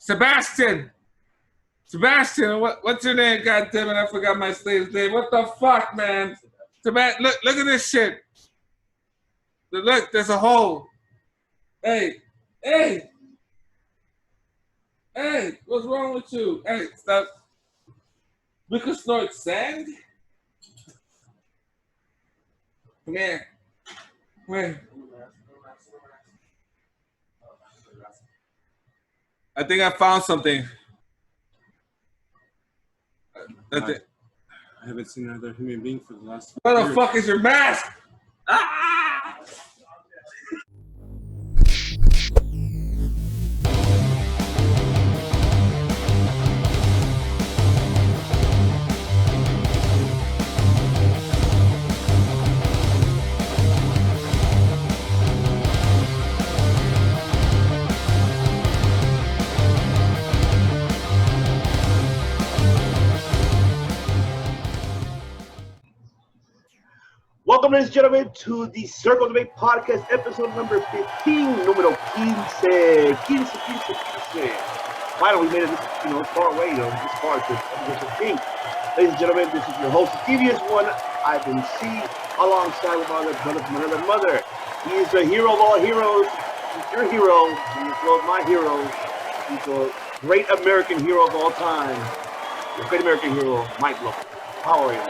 Sebastian. Sebastian, what's your name? God damn it, I forgot my slave's name. What the fuck, man? Sebastian, look at this shit. Look, there's a hole. Hey, what's wrong with you? Hey, stop. We could snort sand? Come here. Come here. I think I found something. I haven't seen another human being for the last. What the fuck is your mask? Ah! Welcome, ladies and gentlemen, to the Circle Debate Podcast, episode number 15, número 15. Finally, we made it this far away, this far to episode 15. Ladies and gentlemen, this is your host, the devious one, Ivan C, alongside with my other brother from another mother. He is the hero of all heroes. He's your hero. He's one of my heroes. He's a great American hero of all time. The great American hero, Mike Logan. How are you?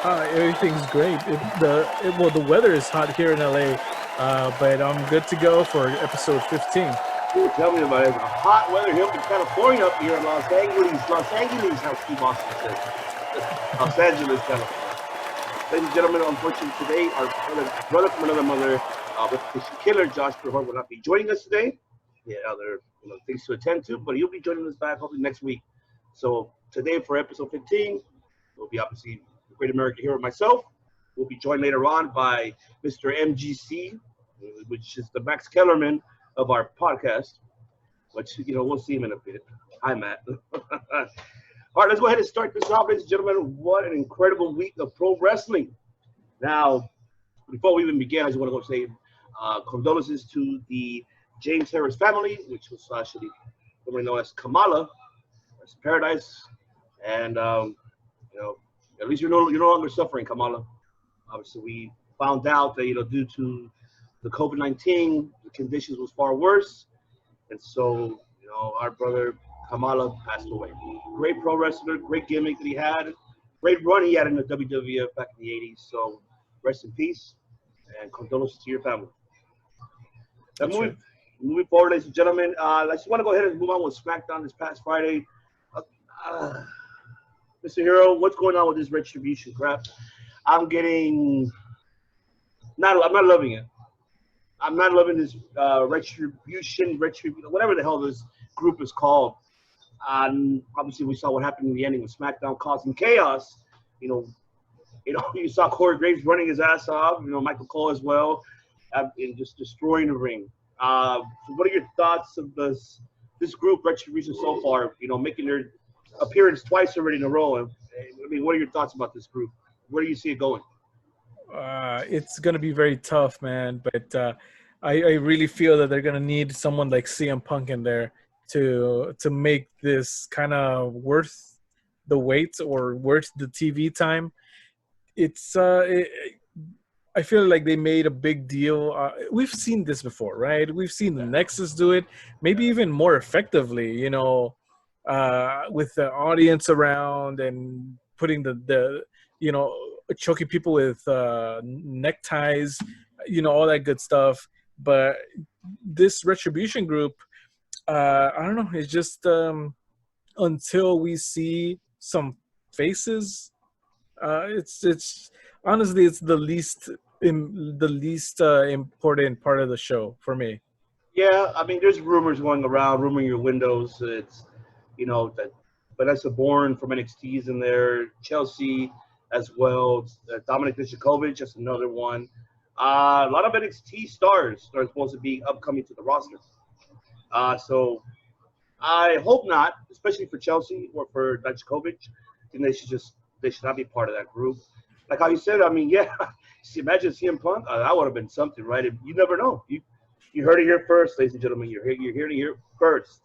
Everything's great. The weather is hot here in LA, but I'm good to go for episode 15. Ooh, tell me about it. It's hot weather here in California up here in Los Angeles, how Steve Austin says. Los Angeles, California. Ladies and gentlemen, unfortunately today, our brother from another mother, Repetition Killer, Josh Perhart, will not be joining us today. He had other things to attend to, but he'll be joining us back hopefully next week. So today for episode 15, we'll be obviously Great American Hero myself. We'll be joined later on by Mr. MGC, which is the Max Kellerman of our podcast, which, we'll see him in a bit. Hi, Matt. All right, let's go ahead and start this off, ladies and gentlemen. What an incredible week of pro wrestling. Now, before we even begin, I just want to go say condolences to the James Harris family, which was actually formerly known as Kamala, as Paradise, and, at least you're no longer suffering, Kamala. Obviously, we found out that, due to the COVID-19, the conditions was far worse. And so, our brother Kamala passed away. Great pro wrestler, great gimmick that he had, great run he had in the WWF back in the 80s. So, rest in peace and condolences to your family. Now, moving forward, ladies and gentlemen, I just want to go ahead and move on with SmackDown this past Friday. Mr. Hero, what's going on with this retribution crap? I'm not loving it. I'm not loving this retribution, whatever the hell this group is called. Obviously, we saw what happened in the ending with SmackDown causing chaos. You saw Corey Graves running his ass off. Michael Cole as well, and just destroying the ring. So what are your thoughts of this group, Retribution, so far? Making their appearance twice already in a row. What are your thoughts about this group? Where do you see it going? It's going to be very tough, man. But I really feel that they're going to need someone like CM Punk in there to make this kind of worth the wait or worth the TV time. I feel like they made a big deal. We've seen this before, right? We've seen the Nexus do it, maybe even more effectively, with the audience around and putting the choking people with neckties, all that good stuff. But this Retribution group, I don't know. It's just until we see some faces, it's honestly it's the least important part of the show for me. Yeah, there's rumors going around, rumoring your windows. It's that Vanessa Bourne from NXT is in there, Chelsea as well, Dominic Dijakovic, just another one. A lot of NXT stars are supposed to be upcoming to the roster. So I hope not, especially for Chelsea or for Dijakovic. And they should not be part of that group. Like how you said, imagine CM Punk. That would have been something, right? You never know. You heard it here first, ladies and gentlemen. You're here to hear it first.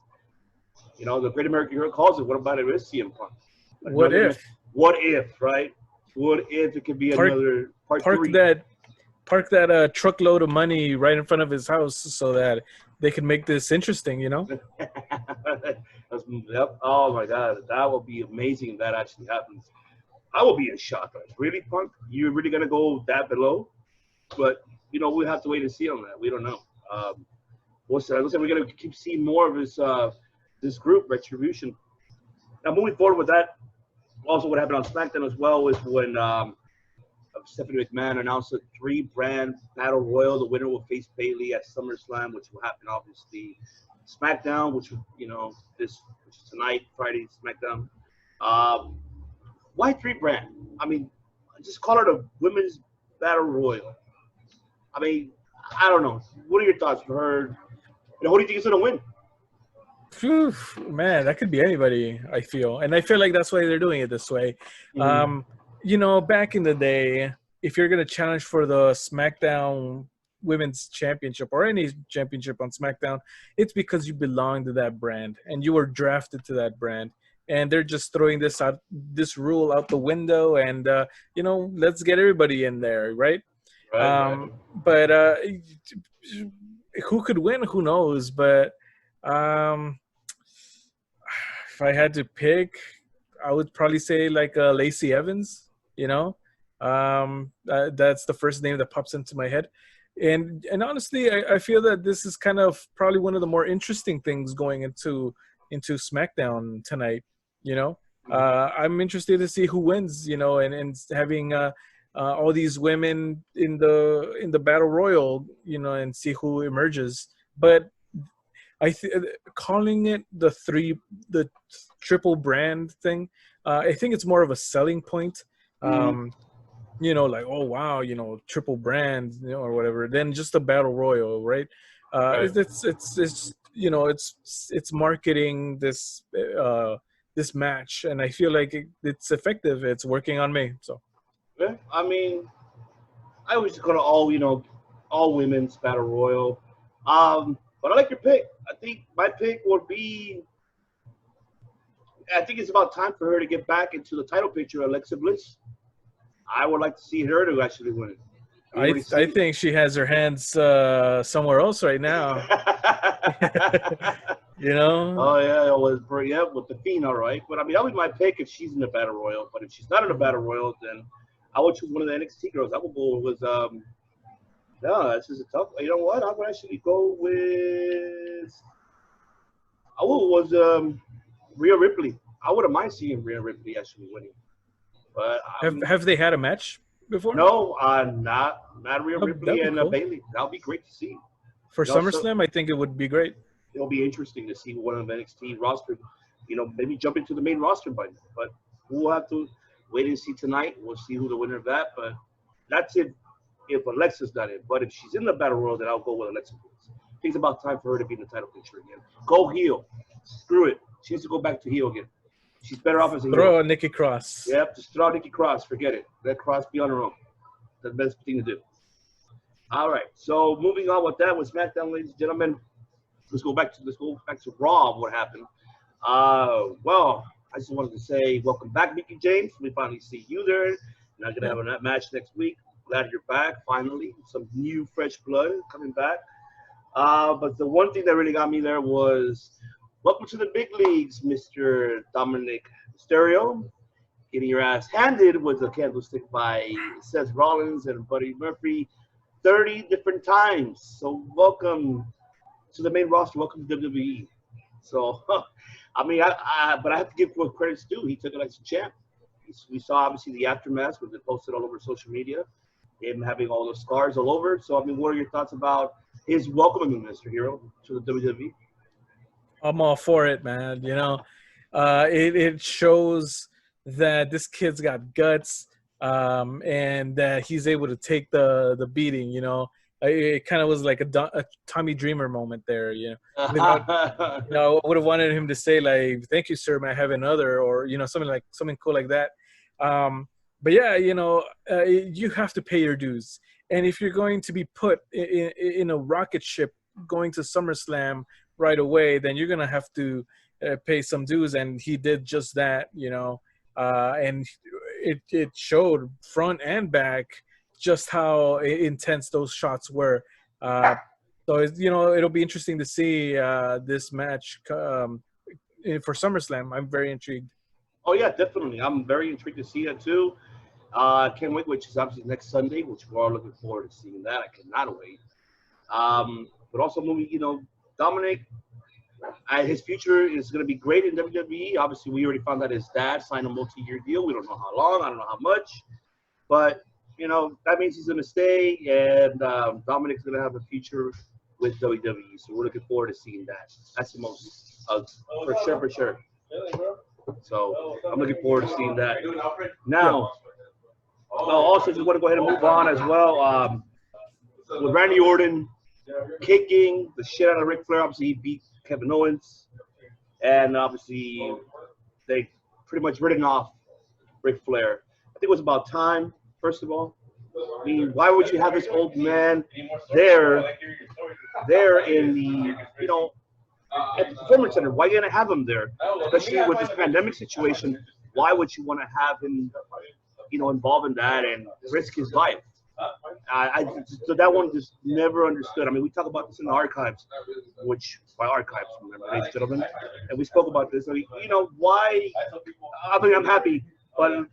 You know, the Great American Hero calls it. What about it is CM Punk? What Another, if what if, right? What if it could be Park- another part park 3? that truckload of money right in front of his house so that they can make this interesting, you know? Yep. Oh my God, that would be amazing if that actually happens. I will be in shock. Like, really, Punk? You're really gonna go that below? But you know, we have to wait and see on that. We don't know. We're gonna keep seeing more of this group, Retribution. Now, moving forward with that, also what happened on SmackDown as well was when Stephanie McMahon announced a 3-brand battle royal. The winner will face Bayley at SummerSlam, which will happen obviously SmackDown, which which is tonight, Friday SmackDown. Why 3-brand? I mean, just call it a women's battle royal. I mean, I don't know. What are your thoughts for her? Who do you think is gonna win? Phew, man, that could be anybody, I feel. And I feel like that's why they're doing it this way. Back in the day, if you're going to challenge for the SmackDown Women's Championship or any championship on SmackDown, it's because you belong to that brand and you were drafted to that brand. And they're just throwing this rule out the window and, let's get everybody in there, right? Right. But who could win? Who knows? But if I had to pick, I would probably say like Lacey Evans. That's the first name that pops into my head. And honestly, I feel that this is kind of probably one of the more interesting things going into SmackDown tonight. I'm interested to see who wins. And having all these women in the battle royal. And see who emerges. But calling it the triple brand thing, I think it's more of a selling point. Like, oh wow, triple brand, or whatever, than just a battle royal, right? Right. It's marketing this match, and I feel like it's effective. It's working on me. So Yeah, I mean, I always go to all women's battle royal. But I like your pick. I think my pick would be. I think it's about time for her to get back into the title picture, Alexa Bliss. I would like to see her to actually win it. I think she has her hands somewhere else right now. Oh yeah, with the Fiend, all right. But I mean, that was my pick if she's in the battle royal. But if she's not in the battle royal, then I would choose one of the NXT girls. I would go with no, this is a tough. You know what? I would actually go with. Rhea Ripley. I wouldn't mind seeing Rhea Ripley actually winning. But have they had a match before? No, not Rhea Ripley and cool. Bayley. That would be great to see. For SummerSlam, I think it would be great. It'll be interesting to see one of the NXT roster, maybe jump into the main roster by now. But we'll have to wait and see tonight. We'll see who the winner of that. But that's it if Alexa's not in. But if she's in the battle royal, then I'll go with Alexa Bliss. I think it's about time for her to be in the title picture again. Go heel. Screw it. She needs to go back to heel again. She's better off as a heel. Throw a Nikki Cross. Yep, just throw Nikki Cross. Forget it. Let Cross be on her own. That's the best thing to do. All right. So moving on with that, with SmackDown, ladies and gentlemen, let's go back to Raw. What happened? Well, I just wanted to say welcome back, Mickie James. We finally see you there. Not gonna have a match next week. Glad you're back. Finally, some new fresh blood coming back. But the one thing that really got me there was welcome to the big leagues, Mr. Dominic Mysterio. Getting your ass handed with a candlestick by Seth Rollins and Buddy Murphy 30 different times. So welcome to the main roster. Welcome to WWE. So, I mean, but I have to give what credit's due. He took it like a champ. We saw, obviously, the aftermath was posted all over social media, him having all the scars all over. So, I mean, what are your thoughts about his welcoming Mr. Hero to the WWE? I'm all for it, man. It shows that this kid's got guts, and that he's able to take the beating. It kind of was like a Tommy Dreamer moment there. I would have wanted him to say like, "Thank you, sir. May I have another?" or something cool like that. But yeah, you have to pay your dues, and if you're going to be put in a rocket ship going to SummerSlam right away, then you're gonna have to pay some dues, and he did just that, and it showed front and back just how intense those shots were. So it'll be interesting to see this match for SummerSlam. I'm very intrigued. Oh yeah, definitely. I'm very intrigued to see that too. Can't wait, which is obviously next Sunday, which we're all looking forward to seeing that. I cannot wait. But also, Dominic, his future is going to be great in WWE. Obviously, we already found that his dad signed a multi-year deal. We don't know how long. I don't know how much. But, that means he's going to stay, and Dominic's going to have a future with WWE. So we're looking forward to seeing that. That's the most, for sure. So I'm looking forward to seeing that. Now, also just want to go ahead and move on as well. With Randy Orton kicking the shit out of Ric Flair, obviously he beat Kevin Owens, and obviously they pretty much written off Ric Flair. I think it was about time, first of all. I mean, why would you have this old man there in the, at the Performance Center? Why are you going to have him there? Especially with this pandemic situation, why would you want to have him, involved in that and risk his life? So that one just never understood. I mean, we talk about this in the archives, which by archives, remember, ladies and gentlemen, and we spoke about this. I mean, why? I mean, I'm happy, but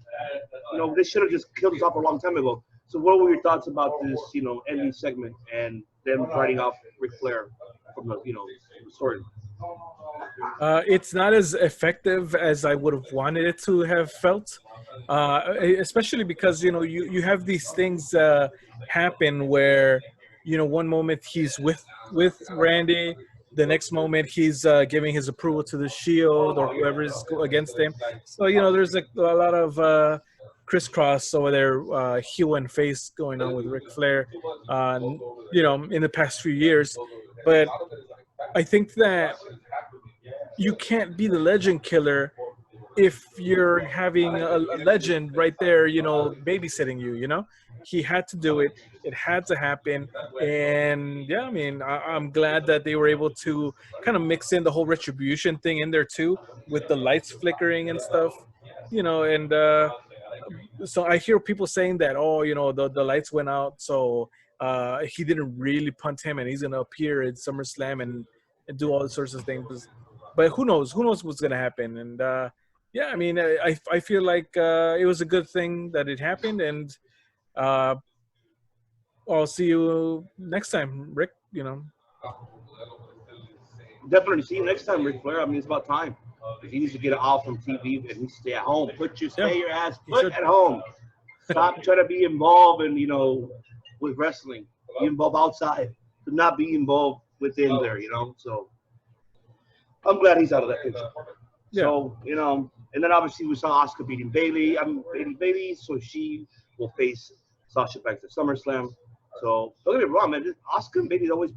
they should have just killed us off a long time ago. So, what were your thoughts about this, ending segment and them writing off Ric Flair from the, the story? It's not as effective as I would have wanted it to have felt, especially because you have these things happen where one moment he's with Randy, the next moment he's giving his approval to the Shield or whoever is against him. So there's a lot of crisscross over there, heel and face going on with Ric Flair, in the past few years. But I think that you can't be the legend killer if you're having a legend right there, babysitting you. He had to do it. It had to happen. And yeah, I mean, I'm glad that they were able to kind of mix in the whole retribution thing in there too, with the lights flickering and stuff, and so I hear people saying that, the lights went out, so he didn't really punt him, and he's gonna appear at SummerSlam and do all sorts of things. But who knows? Who knows what's gonna happen? And yeah, I mean, I feel like it was a good thing that it happened, and I'll see you next time, Rick. Definitely see you next time, Ric Flair. I mean, it's about time. He needs to get off from TV and stay at home. Stay your ass put at home. Stop trying to be involved in, with wrestling. Be involved outside, but not be involved within there, So I'm glad he's out of that picture. Yeah. So, and then obviously we saw Asuka beating Bayley, so she will face Sasha Banks at SummerSlam. So don't get me wrong, man. Asuka and Bayley always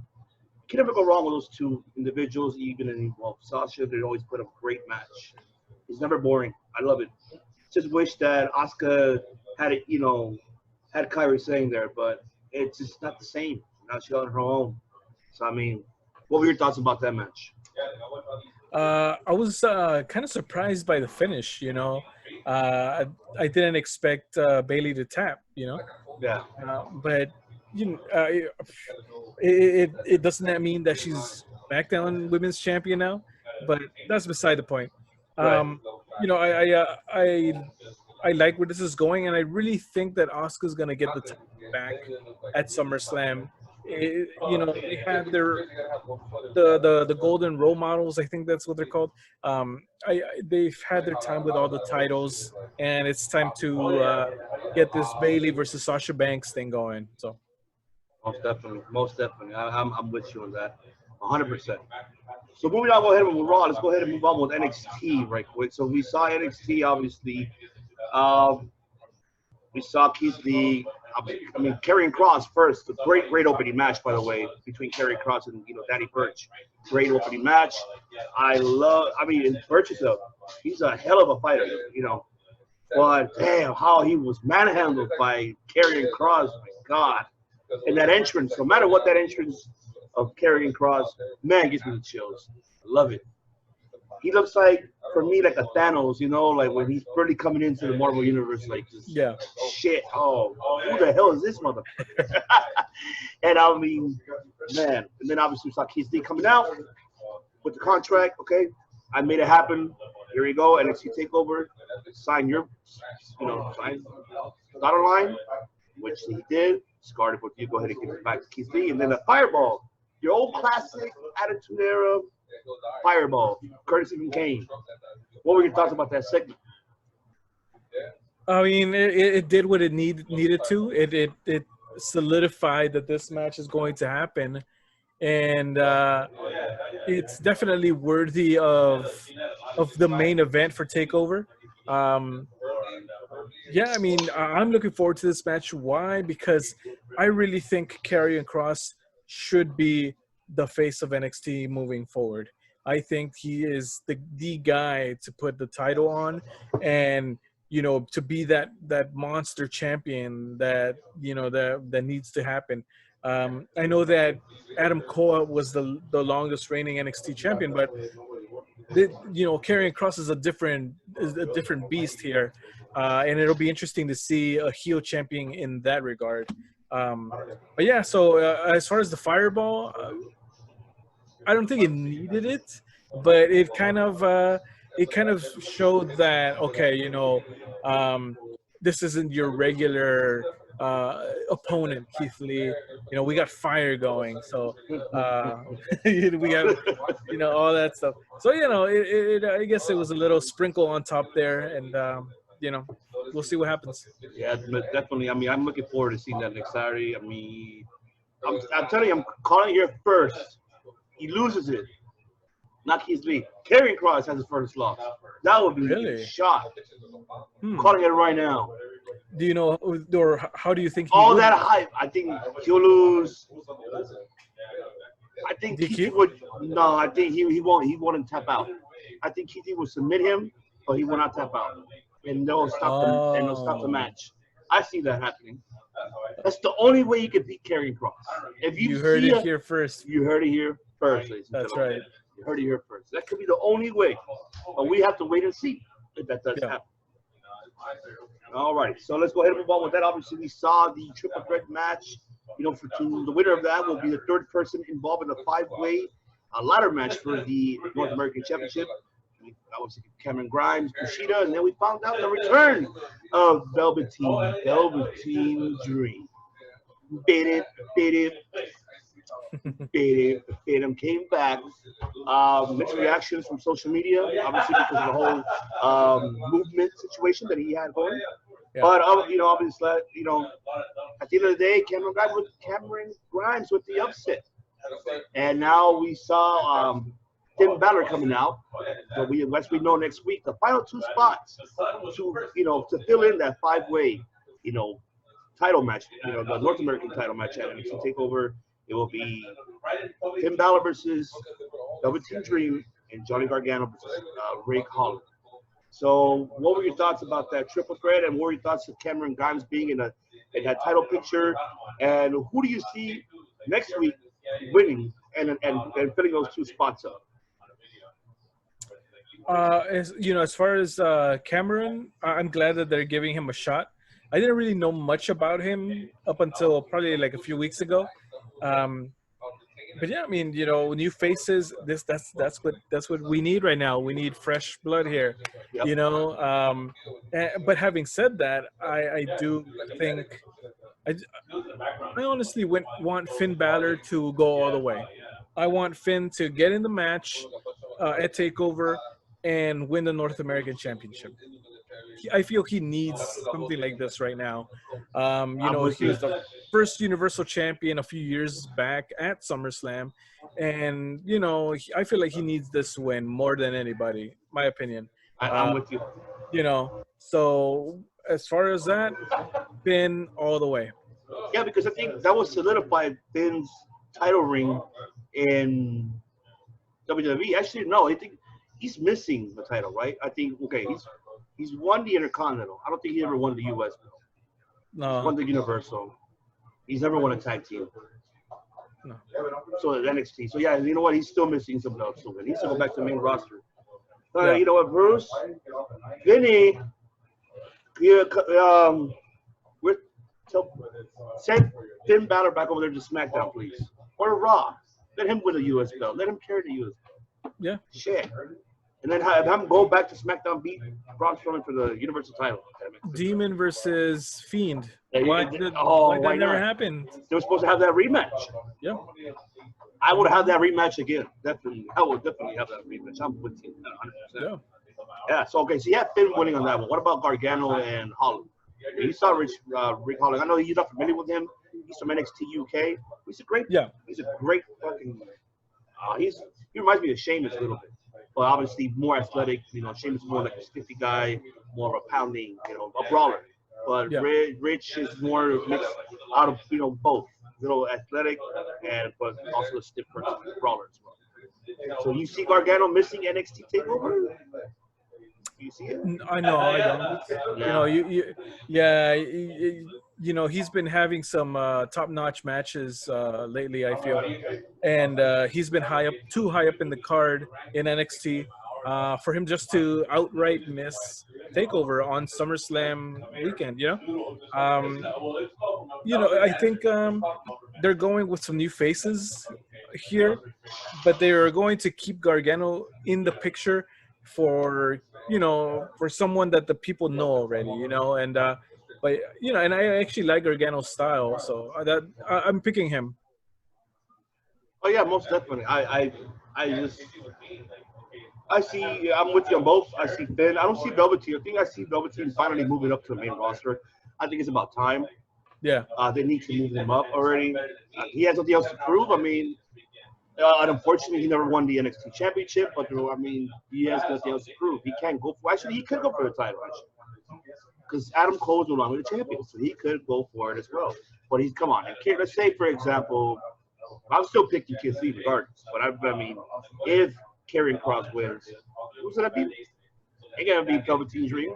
can never go wrong with those two individuals, even in Sasha. They always put a great match. It's never boring. I love it. Just wish that Asuka had it, had Kairi saying there, but it's just not the same. Now she's on her own. So I mean, what were your thoughts about that match? I was kind of surprised by the finish. I didn't expect Bayley to tap. Yeah. But it doesn't mean that she's SmackDown Women's Champion now, but that's beside the point. Right. I like where this is going, and I really think that Asuka's gonna get the title back at SummerSlam. They have the golden role models. I think that's what they're called. They've had their time with all the titles, and it's time to get this Bayley versus Sasha Banks thing going. So. Most definitely. I'm with you on that, 100%. So moving on, go ahead with Raw. Let's go ahead and move on with NXT right quick. So we saw NXT, obviously. We saw Keith Lee. Karrion Kross first. A great opening match, by the way, between Karrion Kross and Danny Burch. Great opening match. Burch is he's a hell of a fighter, But damn, how he was manhandled by Karrion Kross. My God. And that entrance, no matter what that entrance of Karrion Kross, man, gives me the chills. I love it. He looks like, for me, like a Thanos, you know, like when he's really coming into the Marvel Universe, like just Yeah. shit. Oh, who the hell is this motherfucker? And I mean, man. And then obviously we saw Keith Lee coming out with the contract. Okay, I made it happen. Here we go. NXT Takeover. Sign your, sign dotted line, which he did. Scarred it with you. Go ahead and give it back to Keith Lee. And then the Fireball, your old classic Attitude Era Fireball, courtesy from Kane. What were your thoughts about that segment? I mean, it did what it needed to. It solidified that this match is going to happen, and it's definitely worthy of the main event for Takeover. Yeah, I mean, I'm looking forward to this match. Why? Because I really think Karrion Kross should be the face of NXT moving forward. I think he is the guy to put the title on, and to be that monster champion that that needs to happen. I know that Adam Cole was the longest reigning NXT champion, but Karrion Kross is a different beast here, and it'll be interesting to see a heel champion in that regard. But yeah, so as far as the Fireball, I don't think it needed it, but it kind of showed that this isn't your regular opponent, Keith Lee. We got fire going, so we got all that stuff. So I guess it was a little sprinkle on top there, and we'll see what happens. Yeah, definitely. I mean, I'm looking forward to seeing that next Saturday. I mean, I'm telling you, I'm calling it here first. He loses it. Not Keith Lee. Karrion Kross has his first loss. That would be Really? a shock. I'm calling it right now. Do you know, or how do you think? All that hype. I think he'll lose. I think DQ? Keith Lee would. No, I think he won't. He won't tap out. I think Keith Lee will submit him, but he will not tap out, and they'll stop the match. I see that happening. That's the only way you can beat Karrion Kross. If You heard it here first. You heard it here first, ladies and That's gentlemen. right. You heard it here first. That could be the only way. But we have to wait and see if that does happen. All right. So let's go ahead and move on with that. Obviously, we saw the triple threat match. The winner of that will be the third person involved in a five-way ladder match for the North American Championship. That was Cameron Grimes, Kushida, and then we found out the return of Velveteen Dream. Bit him, came back. Mixed reactions from social media, obviously because of the whole movement situation that he had going. Yeah. But obviously, at the end of the day, Cameron Grimes with the upset, and now we saw Finn Balor coming out. So as we know next week, the final two spots to fill in that five-way title match, the North American title match at NXT Takeover. It will be Finn Balor versus Velveteen Dream and Johnny Gargano versus Ray Holland. So, what were your thoughts about that triple threat, and what were your thoughts of Cameron Grimes being in that title picture? And who do you see next week winning and filling those two spots up? As far as Cameron, I'm glad that they're giving him a shot. I didn't really know much about him up until probably like a few weeks ago. But yeah, I mean, new faces. That's what we need right now. We need fresh blood here. Yep. But having said that, I do think I honestly want Finn Balor to go all the way. I want Finn to get in the match at Takeover and win the North American Championship. I feel he needs something like this right now. He was the first Universal Champion a few years back at SummerSlam, and I feel like he needs this win more than anybody. My opinion. I'm with you. So as far as that, Finn all the way. Yeah, because I think that will solidify Finn's title ring in WWE. Actually, no, I think he's missing the title, right? I think he's won the Intercontinental. I don't think he ever won the US. No. He's won the Universal. He's never won a tag team. No. So at NXT. So yeah, you know what? He's still missing some belts. So he needs to go back to the main roster. Yeah. You know what, Bruce? Vinny, yeah, we're send Finn Balor back over there to SmackDown, please, or Raw. Let him win the U.S. belt. Let him carry the U.S. Yeah. Shit. And then have him go back to SmackDown, beat Braun Strowman for the Universal title. Demon versus Fiend. Yeah, Why why that never not? happened? They were supposed to have that rematch. Yeah. I would have that rematch again. Definitely. I would definitely have that rematch. I'm with you 100%. Yeah. Yeah, so okay, so you have Finn winning on that one. What about Gargano and Holland? You saw Rick Holland. I know you're not familiar with him. He's from NXT UK. He's a great fucking he reminds me of Sheamus a little bit. But obviously more athletic, Sheamus is more like a stiffy guy, more of a pounding, a brawler. But Yeah. Rich is more mixed out of both. Athletic but also a stiff person, brawler as well. So you see Gargano missing NXT takeover? You see it? I know, I don't. He's been having some top-notch matches lately, I feel, and he's been too high up in the card in NXT for him just to outright miss Takeover on SummerSlam weekend. I think they're going with some new faces here, but they are going to keep Gargano in the picture for someone that the people know already, and and I actually like Gargano's style, so I'm picking him. Oh yeah, most definitely. I see. I'm with you on both. I see Finn. I don't see Velveteen. I think I see Velveteen finally moving up to the main roster. I think it's about time. Yeah. They need to move him up already. He has nothing else to prove. I mean, unfortunately, he never won the NXT Championship. But I mean, he has nothing else to prove. He can't go for. Actually, he could go for the title. Actually, because Adam Cole's no longer the champion, so he could go for it as well. But come on. Let's say, for example, I'm still picking Keith Lee regardless. But I mean, if Karrion Kross wins, who's gonna be? Ain't gonna be Velveteen Dream.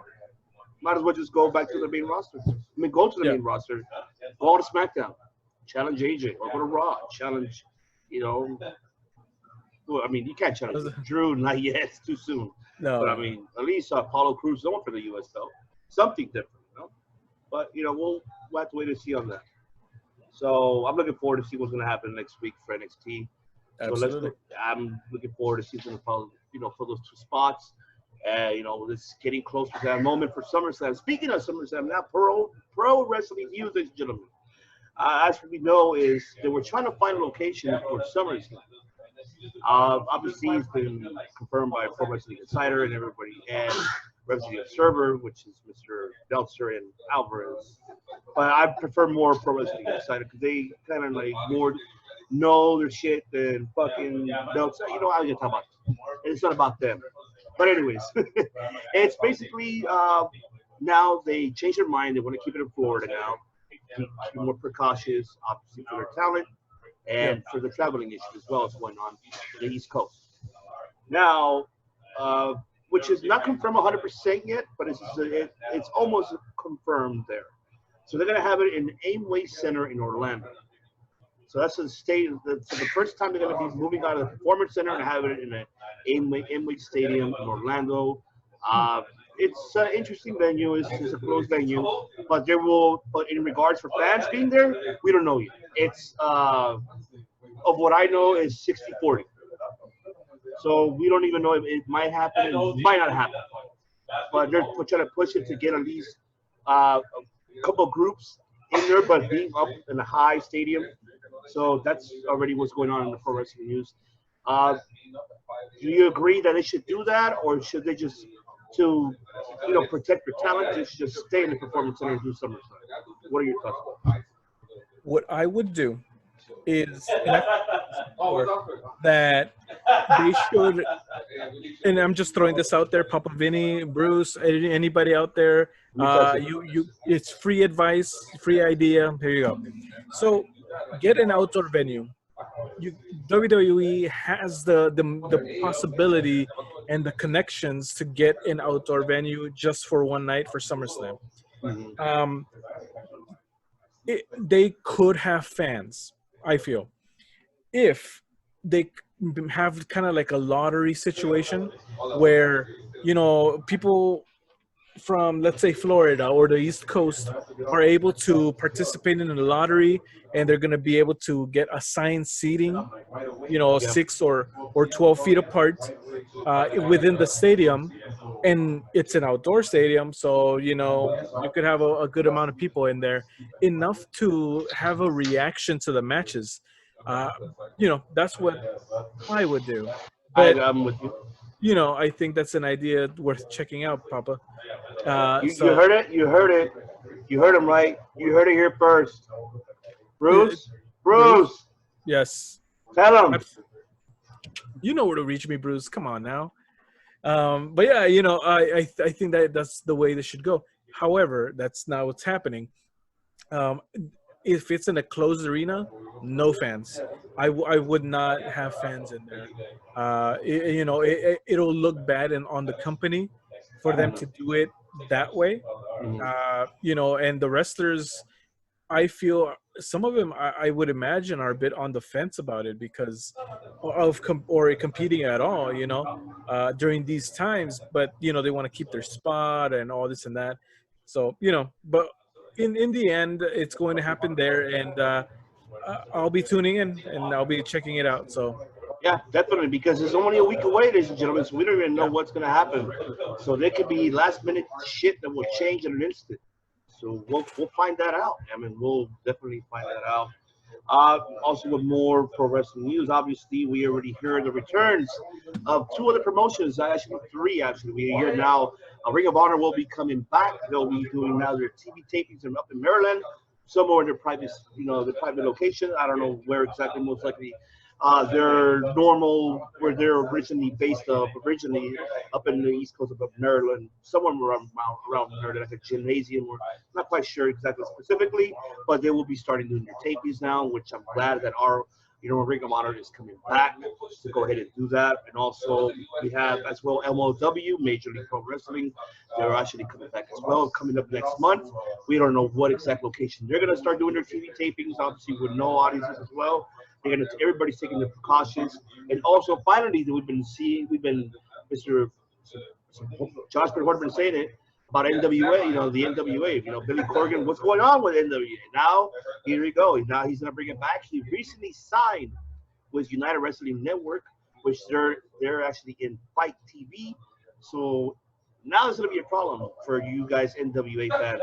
Might as well just go back to the main roster. Go to the main roster. Go to SmackDown. Challenge AJ or go to Raw. Challenge, well, I mean, you can't challenge Drew, not yet. It's too soon. No. But I mean, at least Apollo Crews going for the U.S. belt. Something different, But we'll have to wait and see on that. So I'm looking forward to see what's going to happen next week for NXT. Absolutely. So I'm looking forward to see what's going to follow, for those two spots. It's getting closer to that moment for SummerSlam. Speaking of SummerSlam, now pro wrestling news, ladies and gentlemen. As we know, is that we're trying to find a location for SummerSlam. Obviously, it's been confirmed by Pro Wrestling Insider and everybody, and Wrestling Observer, which is Mr. Belzer and Alvarez. But I prefer more Pro Wrestling Insider because they kind of like more know their shit than fucking Belzer. I was gonna talk about it. It's not about them. But anyways, it's basically now they changed their mind. They want to keep it in Florida now. Keep more precautious, obviously for their talent and for the traveling issue as well as going on the East Coast. Now, which is not confirmed 100% yet, but it's almost confirmed there. So they're going to have it in Amway Center in Orlando. So that's the state. So the first time they're going to be moving out of the Performance Center and have it in the Amway Stadium in Orlando. It's an interesting venue. It's a closed venue, but But in regards for fans being there, we don't know yet. It's of what I know is 60-40. So we don't even know if it might happen. It might not happen. But they're trying to push it to get at least a couple of groups in there, but being up in a high stadium. So that's already what's going on in the pro wrestling news. Do you agree that they should do that, or should they just to protect their talent, just stay in the Performance Center and do SummerSlam? What are your thoughts? What I would do is that they should, and I'm just throwing this out there, Papa Vinny, Bruce, anybody out there, it's free advice, free idea. Here you go. So get an outdoor venue. WWE has the possibility and the connections to get an outdoor venue just for one night for SummerSlam. They could have fans, I feel. if they have kind of like a lottery situation where, you know, people from, let's say, Florida or the East Coast are able to participate in the lottery, and they're going to be able to get assigned seating, you know, Yeah. 6 or 12 feet apart within the stadium. And it's an outdoor stadium, so, you know, you could have a good amount of people in there, enough to have a reaction to the matches. uh, you know, that's what I would do. But, I'm with you. you know, I think that's an idea worth checking out, Papa. You So heard it. You heard it. You heard him right. You heard it here first. Bruce. Bruce, Bruce. yes, Tell him. you know where to reach me, Bruce. Come on now. But yeah, you know, I think that that's the way this should go. However, that's not what's happening. Um, if it's in a closed arena, no fans. I would not have fans in there. You know, it'll look bad on the company for them to do it that way. You know, and the wrestlers, I feel some of them, I would imagine, are a bit on the fence about it because of or competing at all, you know, during these times. But, you know, they want to keep their spot and all this and that. So, you know, but in the end, it's going to happen there, and I'll be tuning in and I'll be checking it out. So Yeah, definitely, because it's only a week away, ladies and gentlemen, so we don't even know yeah, what's going to happen. So there could be last minute shit that will change in an instant. So we'll find that out. I mean, we'll definitely find that out. Also, with more pro wrestling news, obviously, we already heard the returns of two other promotions, actually three. Actually, we hear now Ring of Honor will be coming back. They'll be doing now their TV tapings up in Maryland, somewhere in their private, their private location. I don't know where exactly, most likely. Their normal, where they're originally based originally up in the East Coast of Maryland, somewhere around Maryland, like a gymnasium, or not quite sure exactly specifically, but they will be starting doing their tapings now, which I'm glad that our, Ring of Honor is coming back to go ahead and do that. And also we have as well MLW, Major League Pro Wrestling. They're actually coming back as well, coming up next month. We don't know what exact location they're going to start doing their TV tapings, obviously with no audiences as well. Everybody's taking their precautions. And also, finally, that Mr. Josh Bernhardt been saying it about NWA, the NWA, Billy Corgan, what's going on with NWA? Now, here we go. Now he's going to bring it back. He recently signed with United Wrestling Network, which they're actually in Fight TV. So now there's going to be a problem for you guys NWA fans.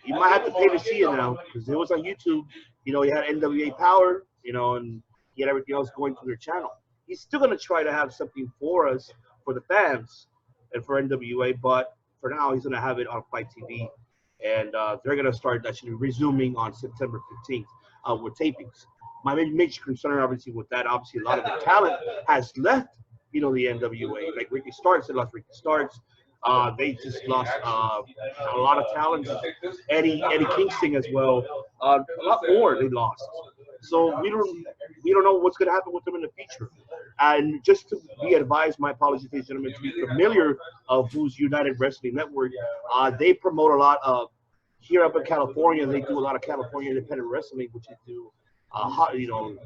You might have to pay to see it now because it was on YouTube. You had NWA Power, and he had everything else going through their channel. He's still going to try to have something for us, for the fans, and for NWA, but for now, he's going to have it on Fight TV, and they're going to start actually resuming on September 15th with tapings. My major concern, obviously, with that, obviously, a lot of the talent has left, the NWA. Like Ricky Starks, they lost Ricky Starks. They just lost a lot of talent. Eddie Kingston as well. A lot more they lost. So we don't know what's going to happen with them in the future. And just to be advised, my apologies, ladies and gentlemen, to be familiar of who's United Wrestling Network, they promote a lot of here up in California. They do a lot of California independent wrestling, which they do. CHF,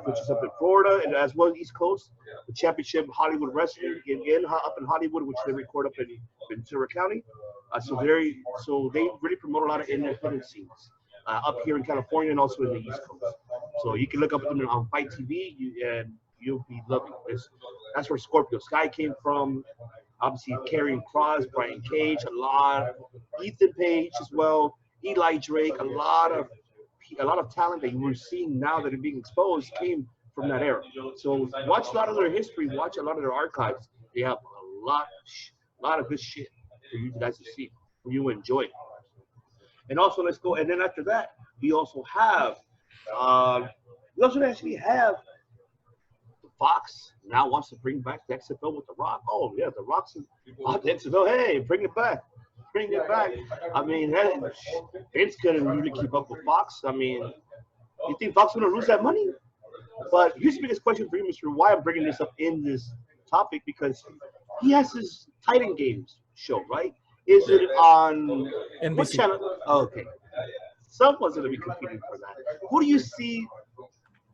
which is up in Florida, and as well as East Coast, the Championship Hollywood Wrestling up in Hollywood, which they record up in Ventura County. So they really promote a lot of independent scenes up here in California and also in the East Coast. So you can look up them on Fight TV, and you'll be loving this. That's where Scorpio Sky came from. Obviously, Karrion Kross, Brian Cage, a lot, Ethan Page as well. Eli Drake, a lot of talent that we're seeing now that are being exposed came from that era. So watch a lot of their history, watch a lot of their archives. They have a lot of good shit for you guys to see, for you to enjoy. And also, let's go. And then after that, we also actually have Fox now wants to bring back the XFL with The Rock. Oh yeah, The Rock's the XFL. Hey, bring it back. Bring it back. I mean, Vince couldn't really keep up with Fox. I mean, you think Fox is going to lose that money? But here's the biggest question for you, Mr. Why I'm bringing this up in this topic, because he has his Titan Games show, right? Is it on NBC. what channel? Oh, okay. Someone's going to be competing for that. Who do you see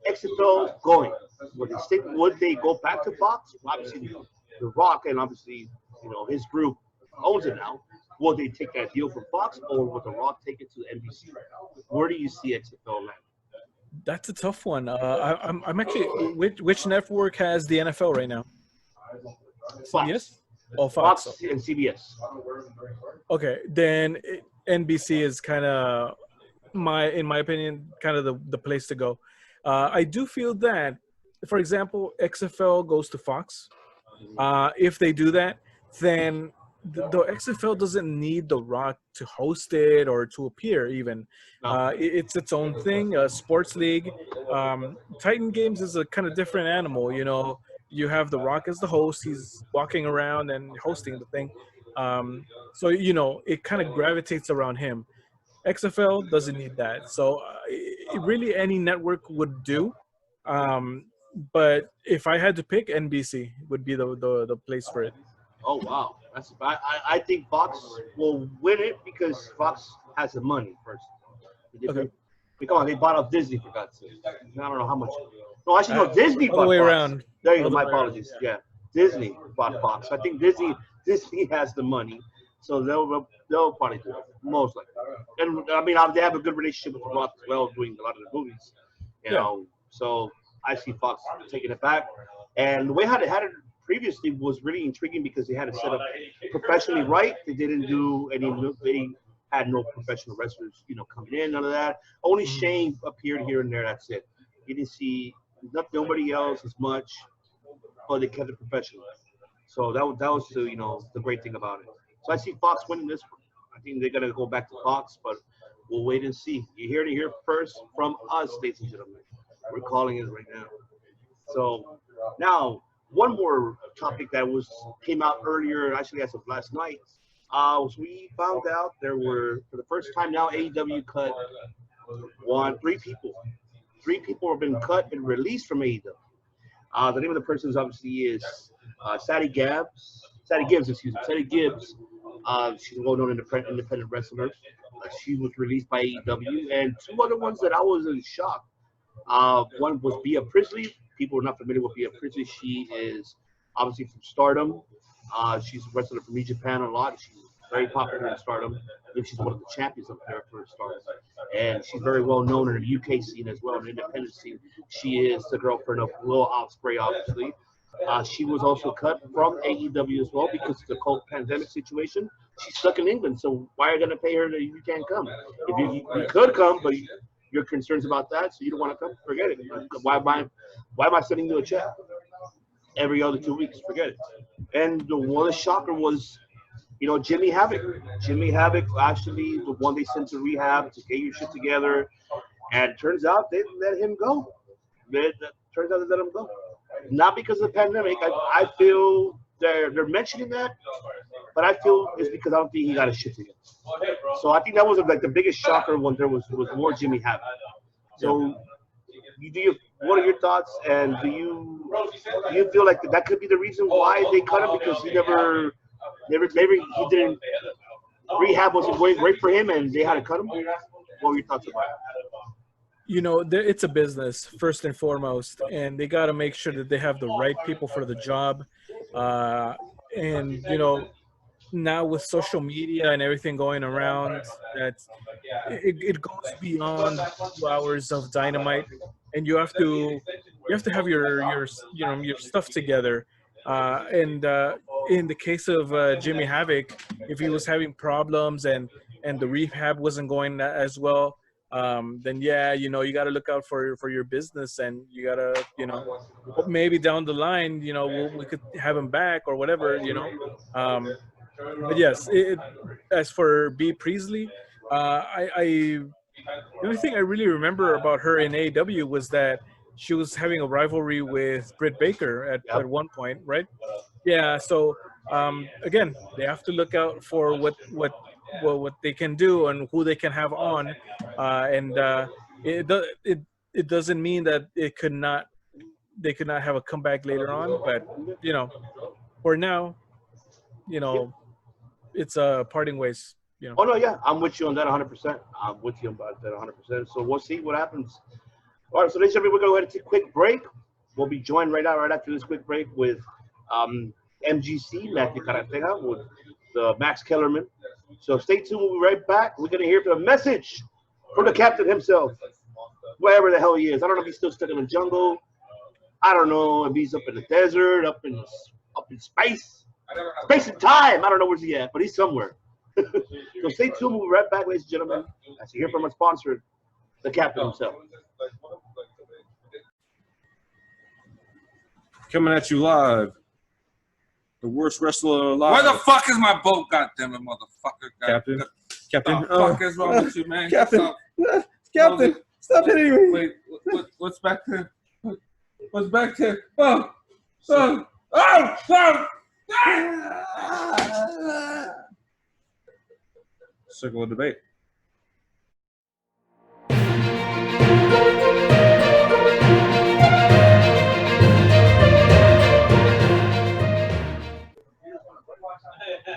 XFL going? Would they go back to Fox? Obviously, The Rock and obviously, his group owns it now. Will they take that deal from Fox, or will The Rock take it to NBC? Where do you see XFL land? That's a tough one. I'm actually which network has the NFL right now? CBS? Oh, Fox. Fox and CBS. Okay, then NBC is kind of in my opinion, kind of the place to go. I do feel that, for example, XFL goes to Fox. If they do that, then the XFL doesn't need The Rock to host it or to appear even. It's its own thing, a sports league. Titan Games is a kind of different animal, You have The Rock as the host. He's walking around and hosting the thing. So, it kind of gravitates around him. XFL doesn't need that. So really any network would do. But if I had to pick, NBC would be the place for it. Oh, wow. I think Fox will win it because Fox has the money first. Okay. Come on, they bought up Disney for God's sake. I don't know how much. No, actually, no, Disney bought All the way Fox. around. There you go. My apologies. Yeah, Disney bought Fox. I think Disney has the money, so they'll probably do it most likely. And I mean, they have a good relationship with The Rock as well, doing a lot of the movies. You know, so I see Fox taking it back. And the way how they had it previously was really intriguing because they had it set up professionally right. They didn't do any. They had no professional wrestlers, coming in, none of that. Only Shane appeared here and there. That's it. You didn't see nobody else as much, but they kept it professional. So that was the great thing about it. So I see Fox winning this one. I think they're gonna go back to Fox, but we'll wait and see. You hear it here first from us, ladies and gentlemen. We're calling it right now. So now one more topic that came out earlier, actually as of last night. We found out there were, for the first time now, AEW cut three people. Three people have been cut and released from AEW. The name of the person obviously is Sadie Gibbs. Sadie Gibbs. She's a well-known independent wrestler. She was released by AEW, and two other ones that I was in shock. One was Bea Priestley. People are not familiar with Bea Priestley. She is obviously from Stardom. She's a wrestler from New Japan a lot. She's very popular in Stardom. I think she's one of the champions up there for Stardom. And she's very well known in the UK scene as well, in the independent scene. She is the girlfriend of Will Ospreay, obviously. She was also cut from AEW as well because of the COVID pandemic situation. She's stuck in England, so why are you going to pay her that you can't come? If you could come, but you're concerned about that, so you don't want to come, forget it. Why am I sending you a check every other 2 weeks? Forget it. And the one shocker was, Jimmy Havoc. Jimmy Havoc, actually, the one they sent to rehab to get your shit together. And it turns out they let him go. Turns out they let him go. Not because of the pandemic. I feel they're mentioning that, but I feel it's because I don't think he got his shit together. So I think that was like the biggest shocker when there was more Jimmy Havoc. So what are your thoughts? And do you feel like that could be the reason why they cut him, because he never he didn't, rehab wasn't going great for him and they had to cut him? What were your thoughts about it? It's a business first and foremost, and they got to make sure that they have the right people for the job. And now with social media and everything going around, that it goes beyond 2 hours of Dynamite, and you have to have your stuff together. And in the case of Jimmy Havoc, if he was having problems and the rehab wasn't going as well, then you got to look out for your business, and you got to maybe down the line we could have him back or whatever. But yes, as for Bea Priestley, the only thing I really remember about her in AEW was that she was having a rivalry with Britt Baker at one point, right? Yeah. So again, they have to look out for what they can do and who they can have on, and it doesn't mean that they could not have a comeback later on. But for now, it's parting ways. you know. Oh no, yeah, I'm with you on that 100%. I'm with you about that 100%. So we'll see what happens. All right, so ladies and gentlemen, we're going to go ahead and take a quick break. We'll be joined right after this quick break with MGC, Matthew Carateja, with Max Kellerman. So stay tuned. We'll be right back. We're going to hear from a message from the captain himself, wherever the hell he is. I don't know if he's still stuck in the jungle. I don't know if he's up in the desert, up in space and time. I don't know where's he at, but he's somewhere. So stay tuned. We'll be right back, ladies and gentlemen, as you hear from our sponsor, the captain himself. Coming at you live. The worst wrestler alive. Where the fuck is my boat, goddammit, motherfucker? Captain. What the fuck is wrong with you, man? Captain. Captain. Stop hitting me. Wait, what's back there? What's back there? Oh! Circle of debate.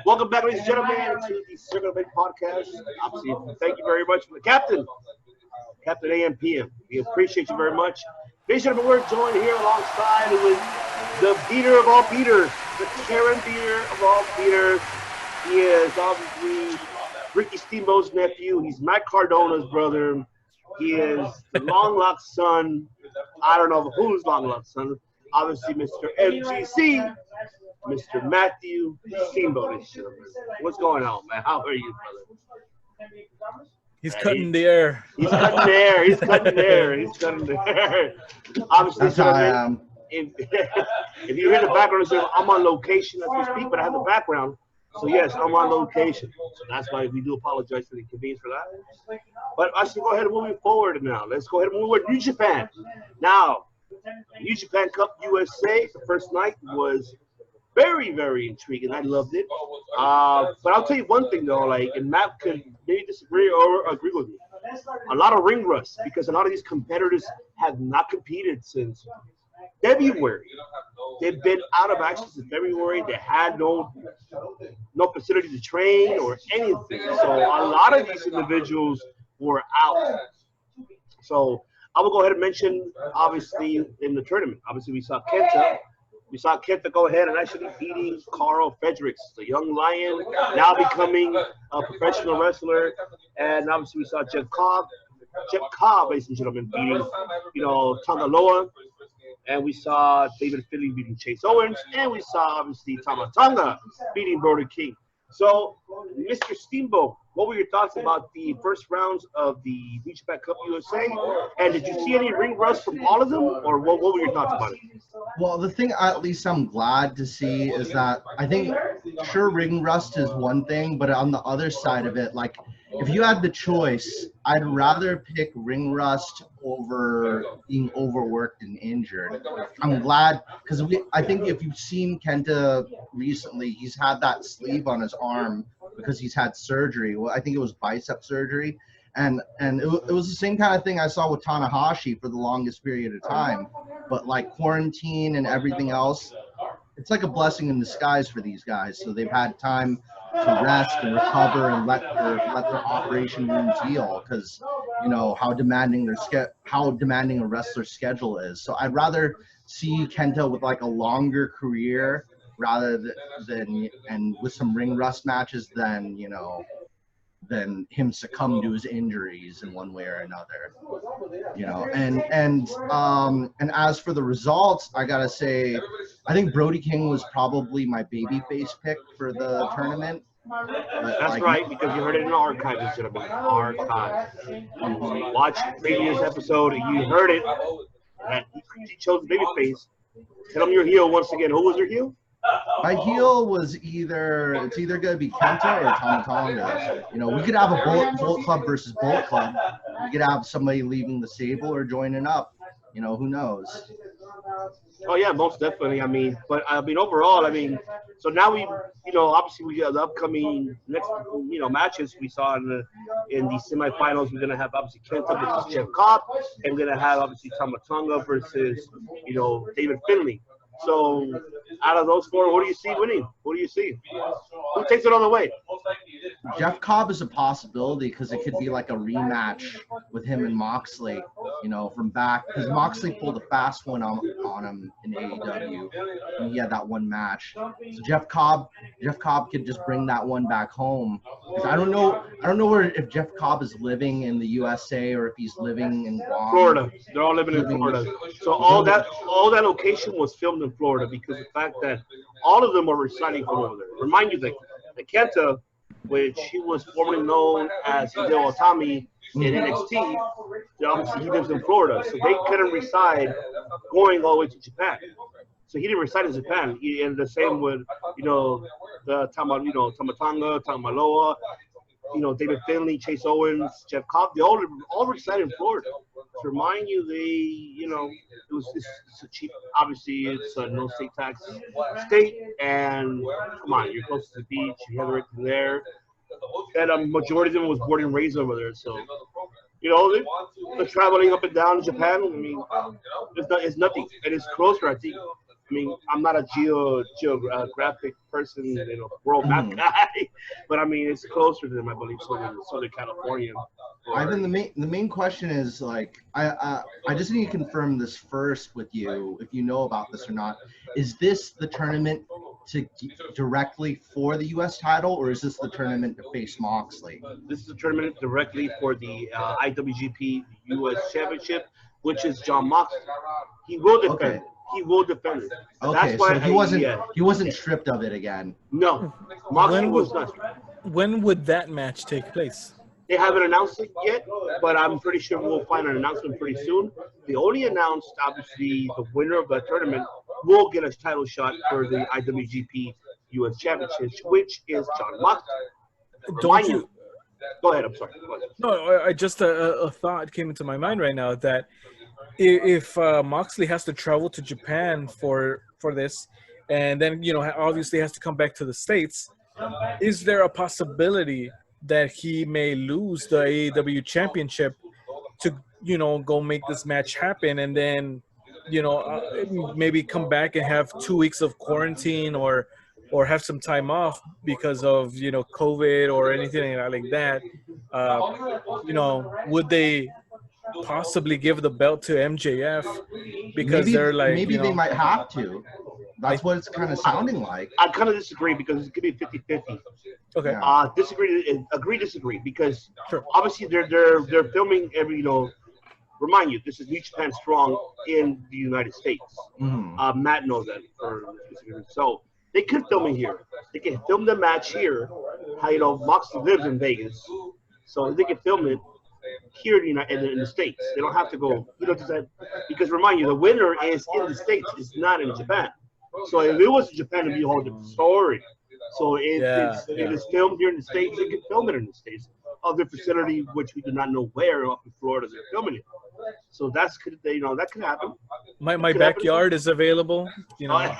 Welcome back, ladies and gentlemen, to the Circle of Debate podcast. Obviously, thank you very much for the captain, Captain AMPM. We appreciate you very much. Ladies and gentlemen, we're joined here alongside with the beater of all beaters, the Karen beater of all beaters. He is obviously Ricky Steamboat's nephew. He's Matt Cardona's brother. He is the long lost son. I don't know who's long lost son. Obviously, Mr. MGC, Mr. Matthew Steamboat. What's going on, man? How are you, brother? He's cutting the air. He's cutting the air. He's cutting the air. He's cutting the air. Obviously, That's how I am. If you hear the background, I'm on location as we speak, but I have the background. So yes, I'm on location. So that's why we do apologize for the inconvenience for that. But I should go ahead and move forward now. Let's go ahead and move with New Japan. Now, New Japan Cup USA, the first night was very, very intriguing. I loved it. But I'll tell you one thing though, and Matt could maybe disagree or agree with me. A lot of ring rust because a lot of these competitors have not competed since February. They've been out of action since February. They had no facility to train or anything. So a lot of these individuals were out. So I will go ahead and mention, obviously, in the tournament. Obviously, we saw Kenta. We saw Kenta go ahead and actually beating Carl Fredericks, the young lion, now becoming a professional wrestler. And obviously, we saw Jeff Cobb, ladies and gentlemen, beating, Tangaloa. And we saw David Finley beating Chase Owens. And we saw, obviously, Tama Tonga beating Brody King. So, Mr. Steamboat, what were your thoughts about the first rounds of the New Japan Cup USA? And did you see any ring rust from all of them? Or what were your thoughts about it? Well, the thing at least I'm glad to see is that I think, sure, ring rust is one thing, but on the other side of it, if you had the choice, I'd rather pick ring rust over being overworked and injured. I'm glad, because I think if you've seen Kenta recently, he's had that sleeve on his arm because he's had surgery. Well, I think it was bicep surgery. And it was the same kind of thing I saw with Tanahashi for the longest period of time. But quarantine and everything else, it's like a blessing in disguise for these guys. So they've had time to rest and recover and let their operation rooms heal, because how demanding a wrestler's schedule is. So I'd rather see Kenta with a longer career rather than and with some ring rust matches than him succumb to his injuries in one way or another. And as for the results, I gotta say, I think Brody King was probably my babyface pick for the tournament. That's right, because you heard it in the archive, gentlemen. Archive. Watch the previous episode and you heard it. And he chose babyface. Tell him your heel once again. Who was your heel? My heel was either gonna be Kenta or Tama Tonga. We could have a Bullet Club versus Bullet Club. We could have somebody leaving the stable or joining up. Who knows? Oh yeah, most definitely. Overall, so now we, obviously we got the upcoming next, matches we saw in the semifinals. We're gonna have obviously Kenta versus Jeff Cobb, and we're gonna have obviously Tama Tonga versus, David Finley. So out of those four, what do you see winning? What do you see? Who takes it all the way? Jeff Cobb is a possibility because it could be like a rematch with him and Moxley, you know, from back, because Moxley pulled a fast one on him in AEW, and he had that one match. So Jeff Cobb could just bring that one back home. Because I don't know where, if Jeff Cobb is living in the USA or if he's living in Guam. Florida. They're all living in Florida. So all that location was filmed in Florida because the fact that all of them are residing from over there. Remind you that Kenta, which he was formerly known as Hideo Itami in NXT, obviously he lives in Florida, so they couldn't reside going all the way to Japan. So he didn't reside in Japan. And the same with, the Tamatanga, Tamaloa, David Finlay, Chase Owens, Jeff Cobb, they all reside in Florida. To remind you, it's a cheap, obviously it's a no state tax state, and come on, you're close to the beach, you have everything there. And a majority of them was born and raised over there, so the traveling up and down Japan, I mean, it's nothing, and it's closer, I think. I mean, I'm not a geographic person, world map guy, but I mean, it's closer to them, I believe, Southern California. Ivan, the main question is, like, I just need to confirm this first with you, if you know about this or not. Is this the tournament directly for the U.S. title, or is this the tournament to face Moxley? This is the tournament directly for the IWGP U.S. Championship, which is John Moxley. He will defend. Okay. He will defend it. Okay, so he wasn't stripped of it again. No, Moxley was not. When would that match take place? They haven't announced it yet, but I'm pretty sure we'll find an announcement pretty soon. They only announced, obviously, the winner of the tournament will get a title shot for the IWGP U.S. Championship, which is John Moxley. Don't you? Go ahead. I'm sorry. Go ahead. No, I just a thought came into my mind right now that if Moxley has to travel to Japan for this, and then obviously has to come back to the States, is there a possibility that he may lose the AEW championship to go make this match happen, and then maybe come back and have 2 weeks of quarantine or have some time off because of COVID or anything like that? Would they possibly give the belt to MJF because maybe they might have to? That's what it's kind of sounding like. I kind of disagree because it could be 50-50. Okay. Disagree because sure. Obviously they're filming every remind you, this is New Japan Strong in the United States. Mm-hmm. Matt knows that. So they could film it here. They can film the match here. How Moxley lives in Vegas, so they can film it here in the States. They don't have to go. Because remind you, the winner is in the States. It's not in Japan. So if it was in Japan, it'd be a whole different story. So it is filmed here in the States. They can film it in the States. Other facility, which we do not know where, up in Florida, they're filming it. So that could happen. My backyard is available. My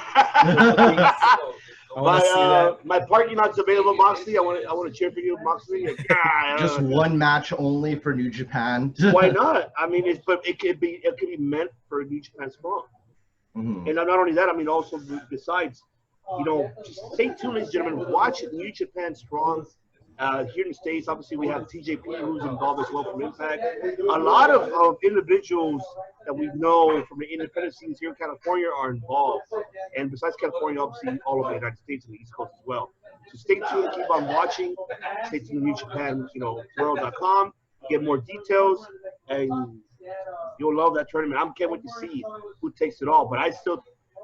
parking lot's available, Moxley. I want to cheer for you, Moxley. Just one match only for New Japan. Why not? I mean, it could be meant for New Japan Strong. Mm-hmm. And not only that, I mean, also besides, just stay tuned, ladies and gentlemen. Watch New Japan Strong. Here in the States, obviously, we have TJP who's involved as well from Impact. A lot of individuals that we know from the independent scenes here in California are involved. And besides California, obviously, all over the United States and the East Coast as well. So stay tuned, keep on watching. Stay tuned to New Japan, world.com. Get more details, and you'll love that tournament. I can't wait to see who takes it all. But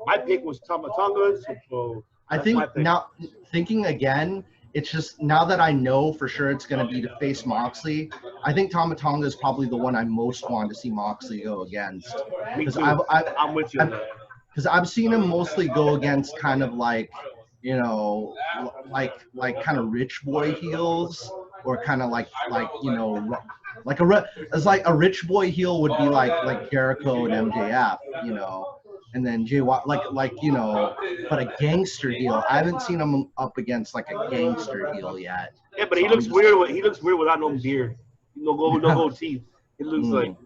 my pick was Tamatonga. So I think now, thinking again, it's just now that I know for sure it's going to be to face Moxley, I think Tamatonga is probably the one I most want to see Moxley go against. Me too. I'm with you on that. Because I've seen him mostly go against kind of like kind of rich boy heels, or kind of like a rich boy heel would be like Jericho and MJF, and then but a gangster heel. I haven't seen him up against like a gangster heel yet. Yeah, but he looks weird. He looks weird without no beard, no gold teeth. It looks like.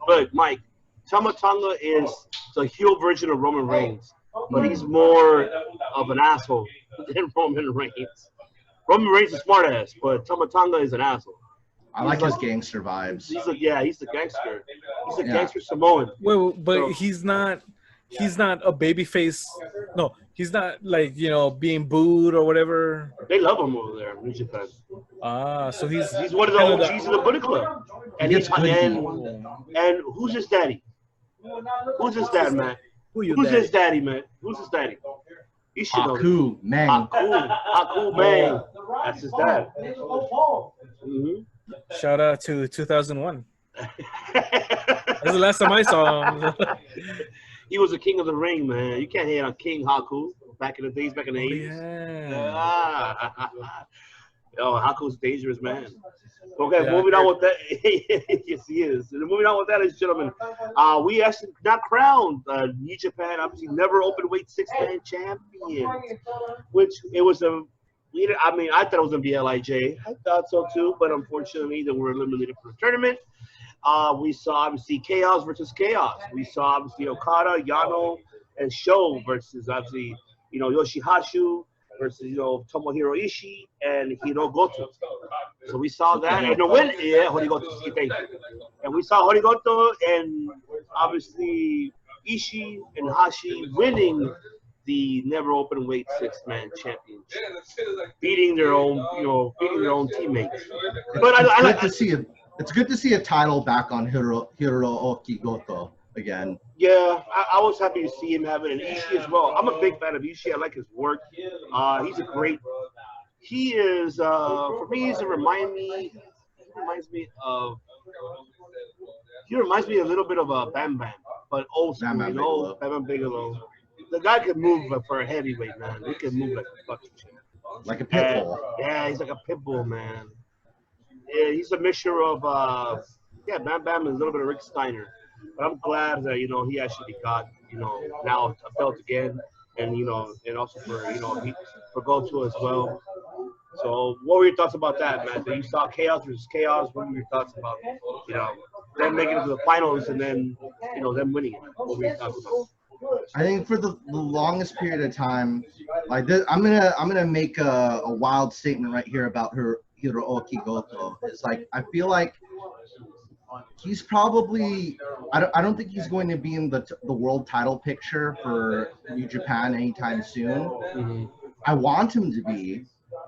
But Mike, Tamatonga is the heel version of Roman Reigns, but he's more of an asshole than Roman Reigns. Roman Reigns is a smart ass, but Tamatanga is an asshole. I like his gangster vibes. He's the gangster. He's a Yeah. gangster Samoan. Well, but So- he's not a baby face. No, he's not like, you know, being booed or whatever. They love him over there in New Japan. So he's He's one of the kind of OGs of the Bullet Club. And He he's gets good and who's his daddy? Who's his dad, man? Who's his daddy, man? Who's his daddy? You should know. Haku, man. Haku Bang. That's his dad. Mm-hmm. Shout out to 2001. That's the last time I saw him. He was the king of the ring, man. You can't hate on King Haku back in the days, back in the 80s. Yeah. Yo, Haku's a dangerous man. Okay, Yeah, moving on with that. Yes, he is. And moving on with that, ladies and gentlemen, we actually not crowned New Japan, obviously never open weight 6-man champion, which it was a. I mean, I thought it was gonna be Lij. I thought so too, but unfortunately, they were eliminated from the tournament. We saw obviously Chaos versus Chaos. We saw obviously Okada, Yano, and Sho versus obviously Yoshihashu versus Tomohiro Ishii and Hirogoto. So we saw that, and the win, Horigoto. Thank you. And we saw Horigoto and obviously Ishii and Hashi winning the never open weight 6-man championship, beating their own teammates. But I like to see it. It's good to see a title back on Hirooki Goto again. Yeah, I was happy to see him have it, and Ishii as well. I'm a big fan of Ishii. I like his work. He's a great. He is for me. He reminds me a little bit of a Bam Bam, but old school. Bam Bam Bam Bigelow. The guy can move for a heavyweight, man. He can move like a fucking shit. Like a pit bull. Yeah, he's like a pit bull, man. Yeah, he's a mixture of Bam Bam and a little bit of Rick Steiner. But I'm glad that he actually got now a belt again, and and also for Goto as well. So what were your thoughts about that, man? So you saw Chaos versus Chaos. What were your thoughts about them making it to the finals and then them winning it? What were your thoughts about? I think for the longest period of time, like this, I'm gonna make a wild statement right here about Hirooki Goto. It's like I feel like he's probably I don't think he's going to be in the world title picture for New Japan anytime soon. Mm-hmm. I want him to be,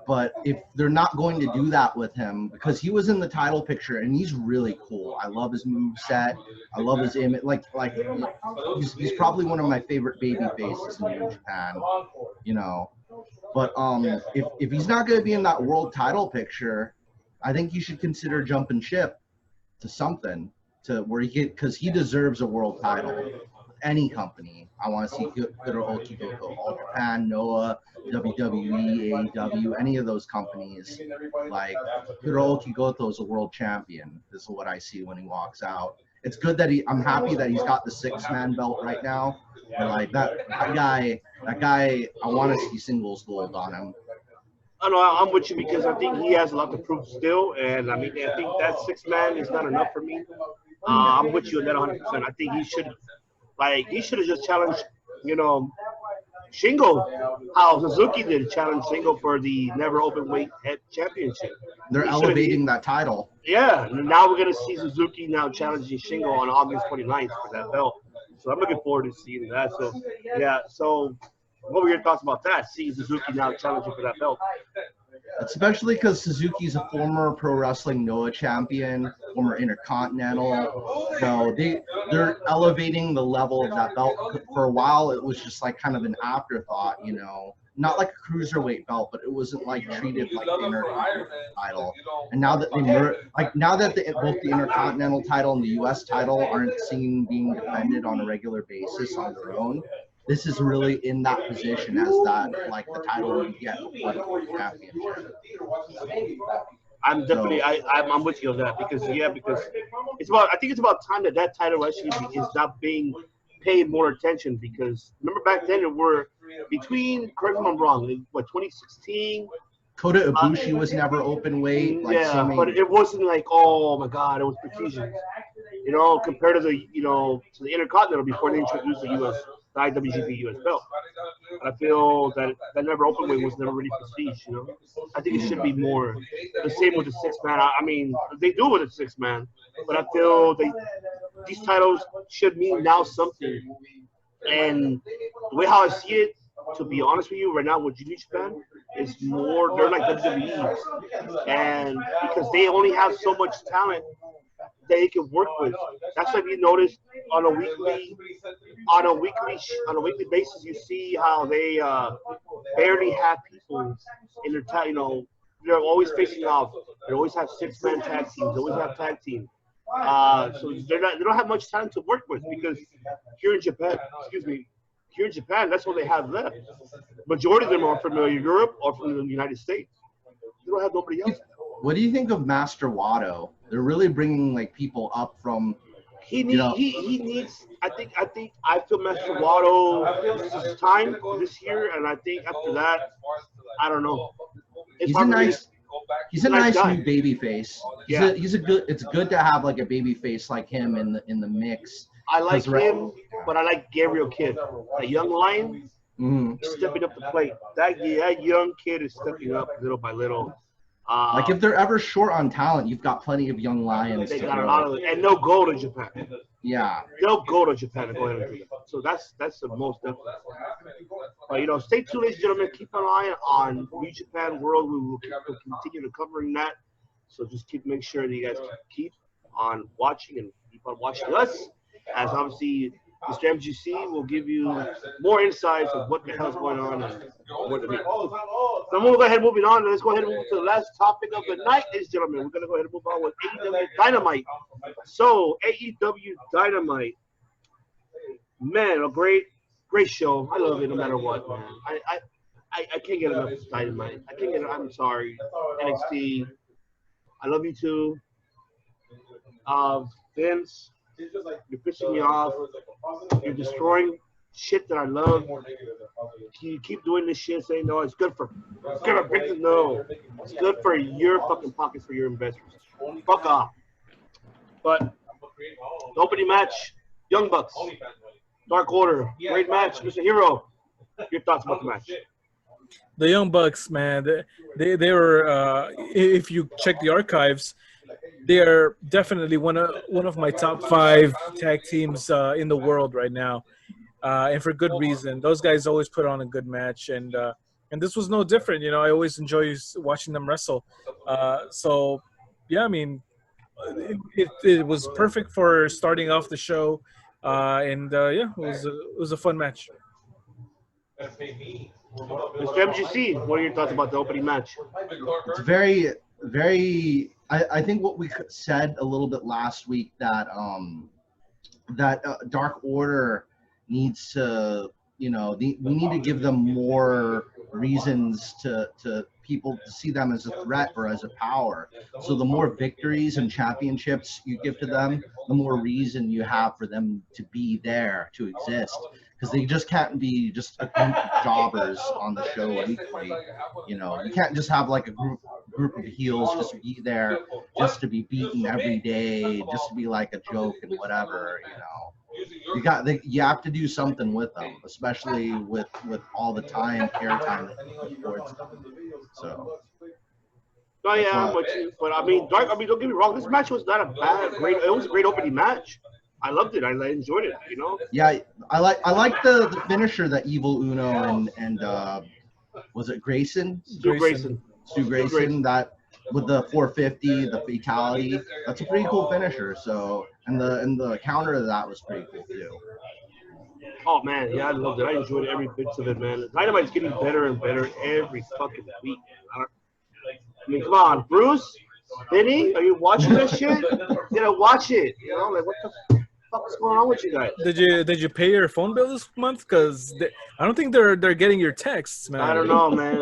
but if they're not going to do that with him, because he was in the title picture and he's really cool. I love his moveset. I love his image. Like he's probably one of my favorite baby faces in New Japan. But if he's not going to be in that world title picture, I think you should consider jumping ship to something to where because he deserves a world title. Any company, I want to see Hirooki Goto, All Japan, Noah, WWE, AEW, any of those companies. Like Hirooki Goto is a world champion. This is what I see when he walks out. It's good that I'm happy that he's got the 6-man belt right now. But like that guy, I want to see singles gold on him. I know I'm with you because I think he has a lot to prove still, and I think that 6-man is not enough for me. I'm with you on that 100%. I think he should. He should have just challenged, Shingo, how Suzuki did challenge Shingo for the never open weight head championship. They're elevating that title. Yeah, now we're gonna see Suzuki now challenging Shingo on August 29th for that belt. So I'm looking forward to seeing that. So yeah, so what were your thoughts about that? Seeing Suzuki now challenging for that belt. Especially because Suzuki's a former Pro Wrestling Noah champion, former Intercontinental. So they're elevating the level of that belt. For a while, it was just like kind of an afterthought, not like a cruiserweight belt, but it wasn't like treated like the Intercontinental title. And now that both the Intercontinental title and the U.S. title aren't seen being defended on a regular basis on their own, this is really in that position as that, like the title you get before the championship. I'm definitely, I'm with you on that because it's about, I think it's about time that title actually is not being paid more attention because remember back then it were between, correct me if I'm wrong, 2016. Kota Ibushi was never open weight. But it wasn't like, oh my God, it was prestigious. Compared to the Intercontinental before they introduced the U.S. the IWGP US belt. I feel that that never open weight was never really prestige, you know. I think it should be more the same with the 6-man. I mean, they do with the 6-man, but I feel these titles should mean now something. And the way how I see it, to be honest with you, right now with New Japan, is more they're like WWE, and because they only have so much talent that they can work with. That's why you notice on a weekly basis, you see how they barely have people in their tag. You know, they're always facing off. They always have 6-man tag teams. They always have tag teams. So they don't have much time to work with because here in Japan, that's what they have left. Majority of them are from Europe or from the United States. They don't have nobody else. What do you think of Master Watto? They're really bringing like people up from. He needs. I feel Master Watto. This is time this year, and I think after that, I don't know. He's a nice new baby face. He's a good. It's good to have like a baby face like him in the mix. I like him, but I like Gabriel Kidd, a young lion, stepping up the plate. That young kid is stepping up little by little. Like if they're ever short on talent, you've got plenty of young lions. They got a lot of it, and they'll go to Japan. Yeah, they'll go to Japan and go ahead and do that. So that's the most definite. But you know, stay tuned, ladies and gentlemen. Keep an eye on New Japan World. We will continue to covering that. So just make sure that you guys keep on watching and keep on watching us. As obviously, Mr. MGC will give you more insights of what the hell's going on and what it means. So I'm going to go ahead and moving on. Let's go ahead and move to the last topic of the night, ladies and gentlemen. We're going to go ahead and move on with AEW Dynamite. So, AEW Dynamite. Man, a great show. I love it no matter what, man. I can't get enough of Dynamite. I can't get it. I'm sorry. NXT. I love you too. Vince. You're pissing me off. You're destroying shit that I love. You keep doing this shit, saying no, it's good for business. No, it's good for your fucking pockets, for your investors. Fuck off. But the opening match, Young Bucks, Dark Order, great match, Mr. Hero. Your thoughts about the match? The Young Bucks, man, they were. If you check the archives, they are definitely one of my top 5 tag teams in the world right now, and for good reason. Those guys always put on a good match, and this was no different. You know, I always enjoy watching them wrestle. So, yeah, I mean, it was perfect for starting off the show, and yeah, it was a fun match. Mr. MGC, what are your thoughts about the opening match? It's very, very. I think what we said a little bit last week that Dark Order needs to, you know, we need to give them more reasons to people to see them as a threat or as a power. So the more victories and championships you give to them, the more reason you have for them to be there, to exist. Because they just can't be just a group of jobbers on the show weekly. You know, you can't just have like a group of heels just be there, just to be beaten every day, just to be like a joke and whatever. You know, you have to do something with them, especially with all the airtime that you put towards them. So. Oh yeah, but I mean, don't get me wrong. This match was not a great. It was a great opening match. I loved it. I enjoyed it. You know. Yeah, I like the finisher that Evil Uno and was it Grayson? Stu Grayson. That with the 450, the fatality. That's a pretty cool finisher. So and the counter to that was pretty cool too. Oh man, yeah, I loved it. I enjoyed every bit of it, man. Dynamite's getting better and better every fucking week. I mean, come on, Bruce, Vinny, are you watching this shit? You know, watch it. You know, like what the fuck's going on with you guys? Did you pay your phone bill this month? Because I don't think they're getting your texts, man. I don't know, man.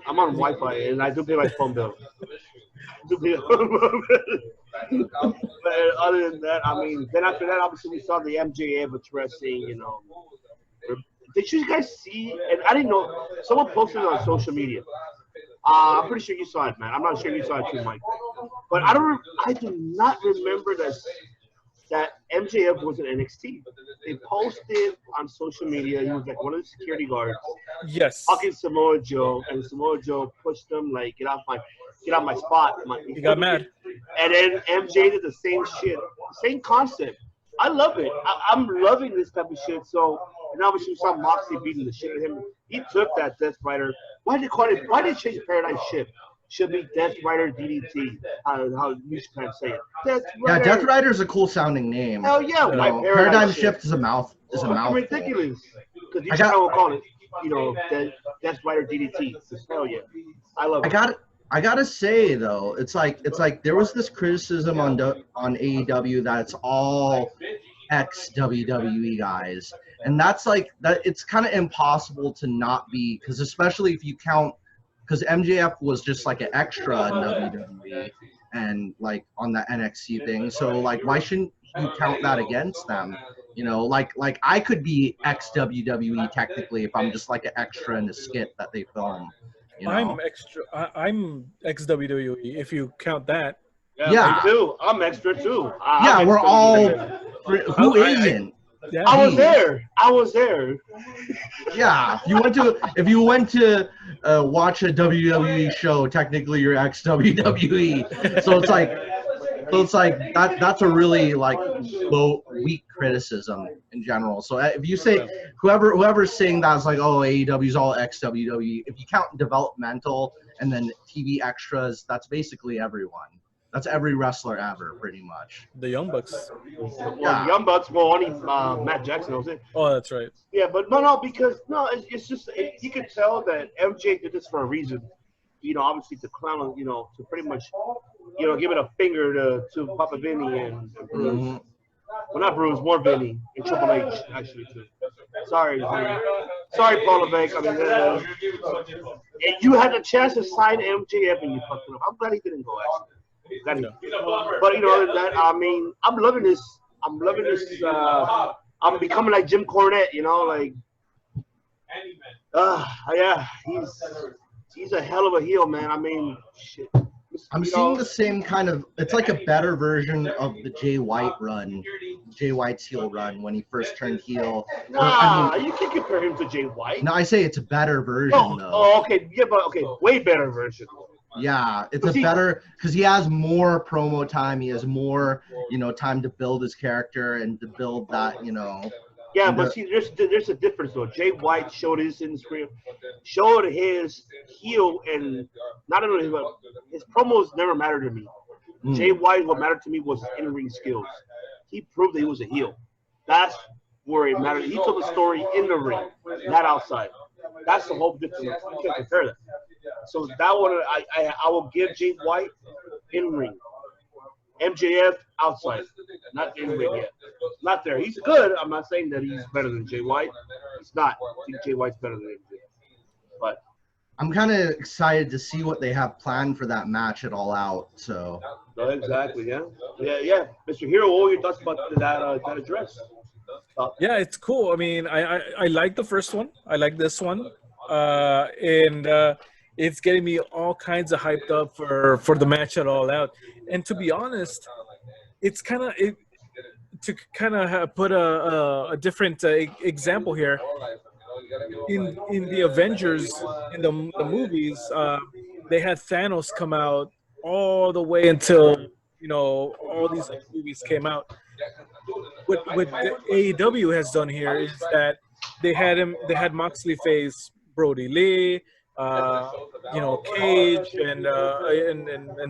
I'm on Wi-Fi and I do pay my phone bill. But other than that, I mean, then after that, obviously we saw the MJF addressing, you know. Did you guys see? And I didn't know. Someone posted it on social media. I'm pretty sure you saw it, man. I'm not sure you saw it too, Mike. But I do not remember that that MJF was in NXT. They posted on social media. He was like one of the security guards Yes. talking Samoa Joe, and Samoa Joe pushed him like, get off my spot. He got mad. And then MJ did the same shit, same concept. I love it. I'm loving this type of shit. So, and obviously we saw Moxley beating the shit out of him. He took that Death Rider. Why did they change Paradise Shift? Should be Death Rider DDT. How New Japan say it. Death Rider. Yeah, Death Rider is a cool sounding name. Hell yeah. You Why know, Paradigm Shift is a mouth. Is a Fucking mouthful. ridiculous. Because New Japan will call it, Death Rider DDT. Hell yeah. I love it. I gotta say though, it's like there was this criticism on AEW that it's all ex WWE guys, and that's like that. It's kind of impossible to not be, because especially if you count, because MJF was just like an extra in WWE and like on the NXT thing. So like, why shouldn't you count that against them? You know, like I could be ex WWE technically if I'm just like an extra in a skit that they film. You know? I'm ex WWE if you count that. Yeah. Me too. I'm extra too. Yeah, we're all. Who isn't? Yeah. I was there. Yeah, if you went to watch a WWE show, technically you're ex WWE. So it's like that's a really like weak criticism in general. So if you say whoever's saying that's like, oh, AEW's all ex WWE, if you count developmental and then TV extras, that's basically everyone. That's every wrestler ever, pretty much. The Young Bucks. Well, Yeah. Young Bucks, only Matt Jackson was it. Oh, that's right. Yeah, but because it's just you can tell that MJ did this for a reason. You know, obviously to clown, to pretty much, give it a finger to Papa Vinny and Bruce. Mm-hmm. Well, not Bruce, more Vinny and Triple H actually too. Sorry, Paul Levesque. I mean, and you had the chance to sign MJF and you fucked it up. I'm glad he didn't go actually. But that, I mean, I'm loving this. I'm I'm becoming like Jim Cornette, like. Yeah, he's a hell of a heel, man. I mean, shit. I'm seeing the same kind of. It's like a better version of the Jay White run, Jay White's heel run when he first turned heel. Nah, you can't compare him to Jay White. No, I say it's a better version though. Oh, okay, yeah, but way better version. Yeah, it's better because he has more promo time. He has more, time to build his character and to build that, Yeah, but see, there's a difference though. Jay White showed his heel, and not only his promos never mattered to me. Jay White, what mattered to me was his in-ring skills. He proved that he was a heel. That's where it mattered. He told the story in the ring, not outside. That's the whole difference. You can't compare that. So that one, I will give Jay White in ring. MJF outside, not in ring yet. Not there. He's good. I'm not saying that he's better than Jay White. He's not. I think Jay White's better than MJF. But I'm kind of excited to see what they have planned for that match at All Out. So. Exactly. Yeah. Mr. Hero, what are your thoughts about that address? Yeah, it's cool. I mean, I like the first one. I like this one, and it's getting me all kinds of hyped up for the match at All Out. And to be honest, it's kind of to put a different example here. In the Avengers, in the movies, they had Thanos come out all the way until all these movies came out. What AEW has done here is that they had Moxley face Brody Lee, Cage, and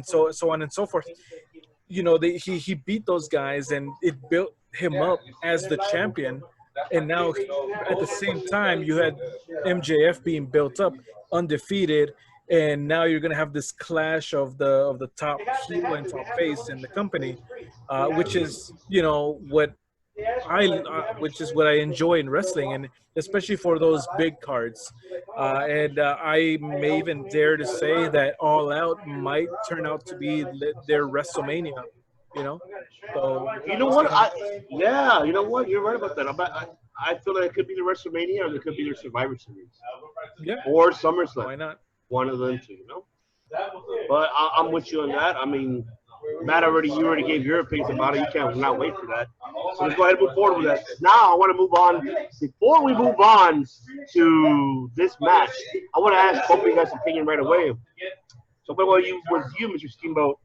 so on and so forth. He beat those guys, and it built him up as the champion. And now, at the same time, you had MJF being built up, undefeated, and now you're gonna have this clash of the top heel and top face in the company, which is what I enjoy in wrestling, and especially for those big cards. And I may even dare to say that All Out might turn out to be their WrestleMania. So you know what? You know what? You're right about that. I feel like it could be the WrestleMania, or it could be their Survivor Series. Yeah. Or SummerSlam. Why not? One of them two, But I'm with you on that. I mean, Matt you already gave your opinions about it. You can't not wait for that. So let's go ahead and move forward with that. Now I want to move on. Before we move on to this match, I want to ask both of you guys' opinion right away. So with you, Mr. Steamboat,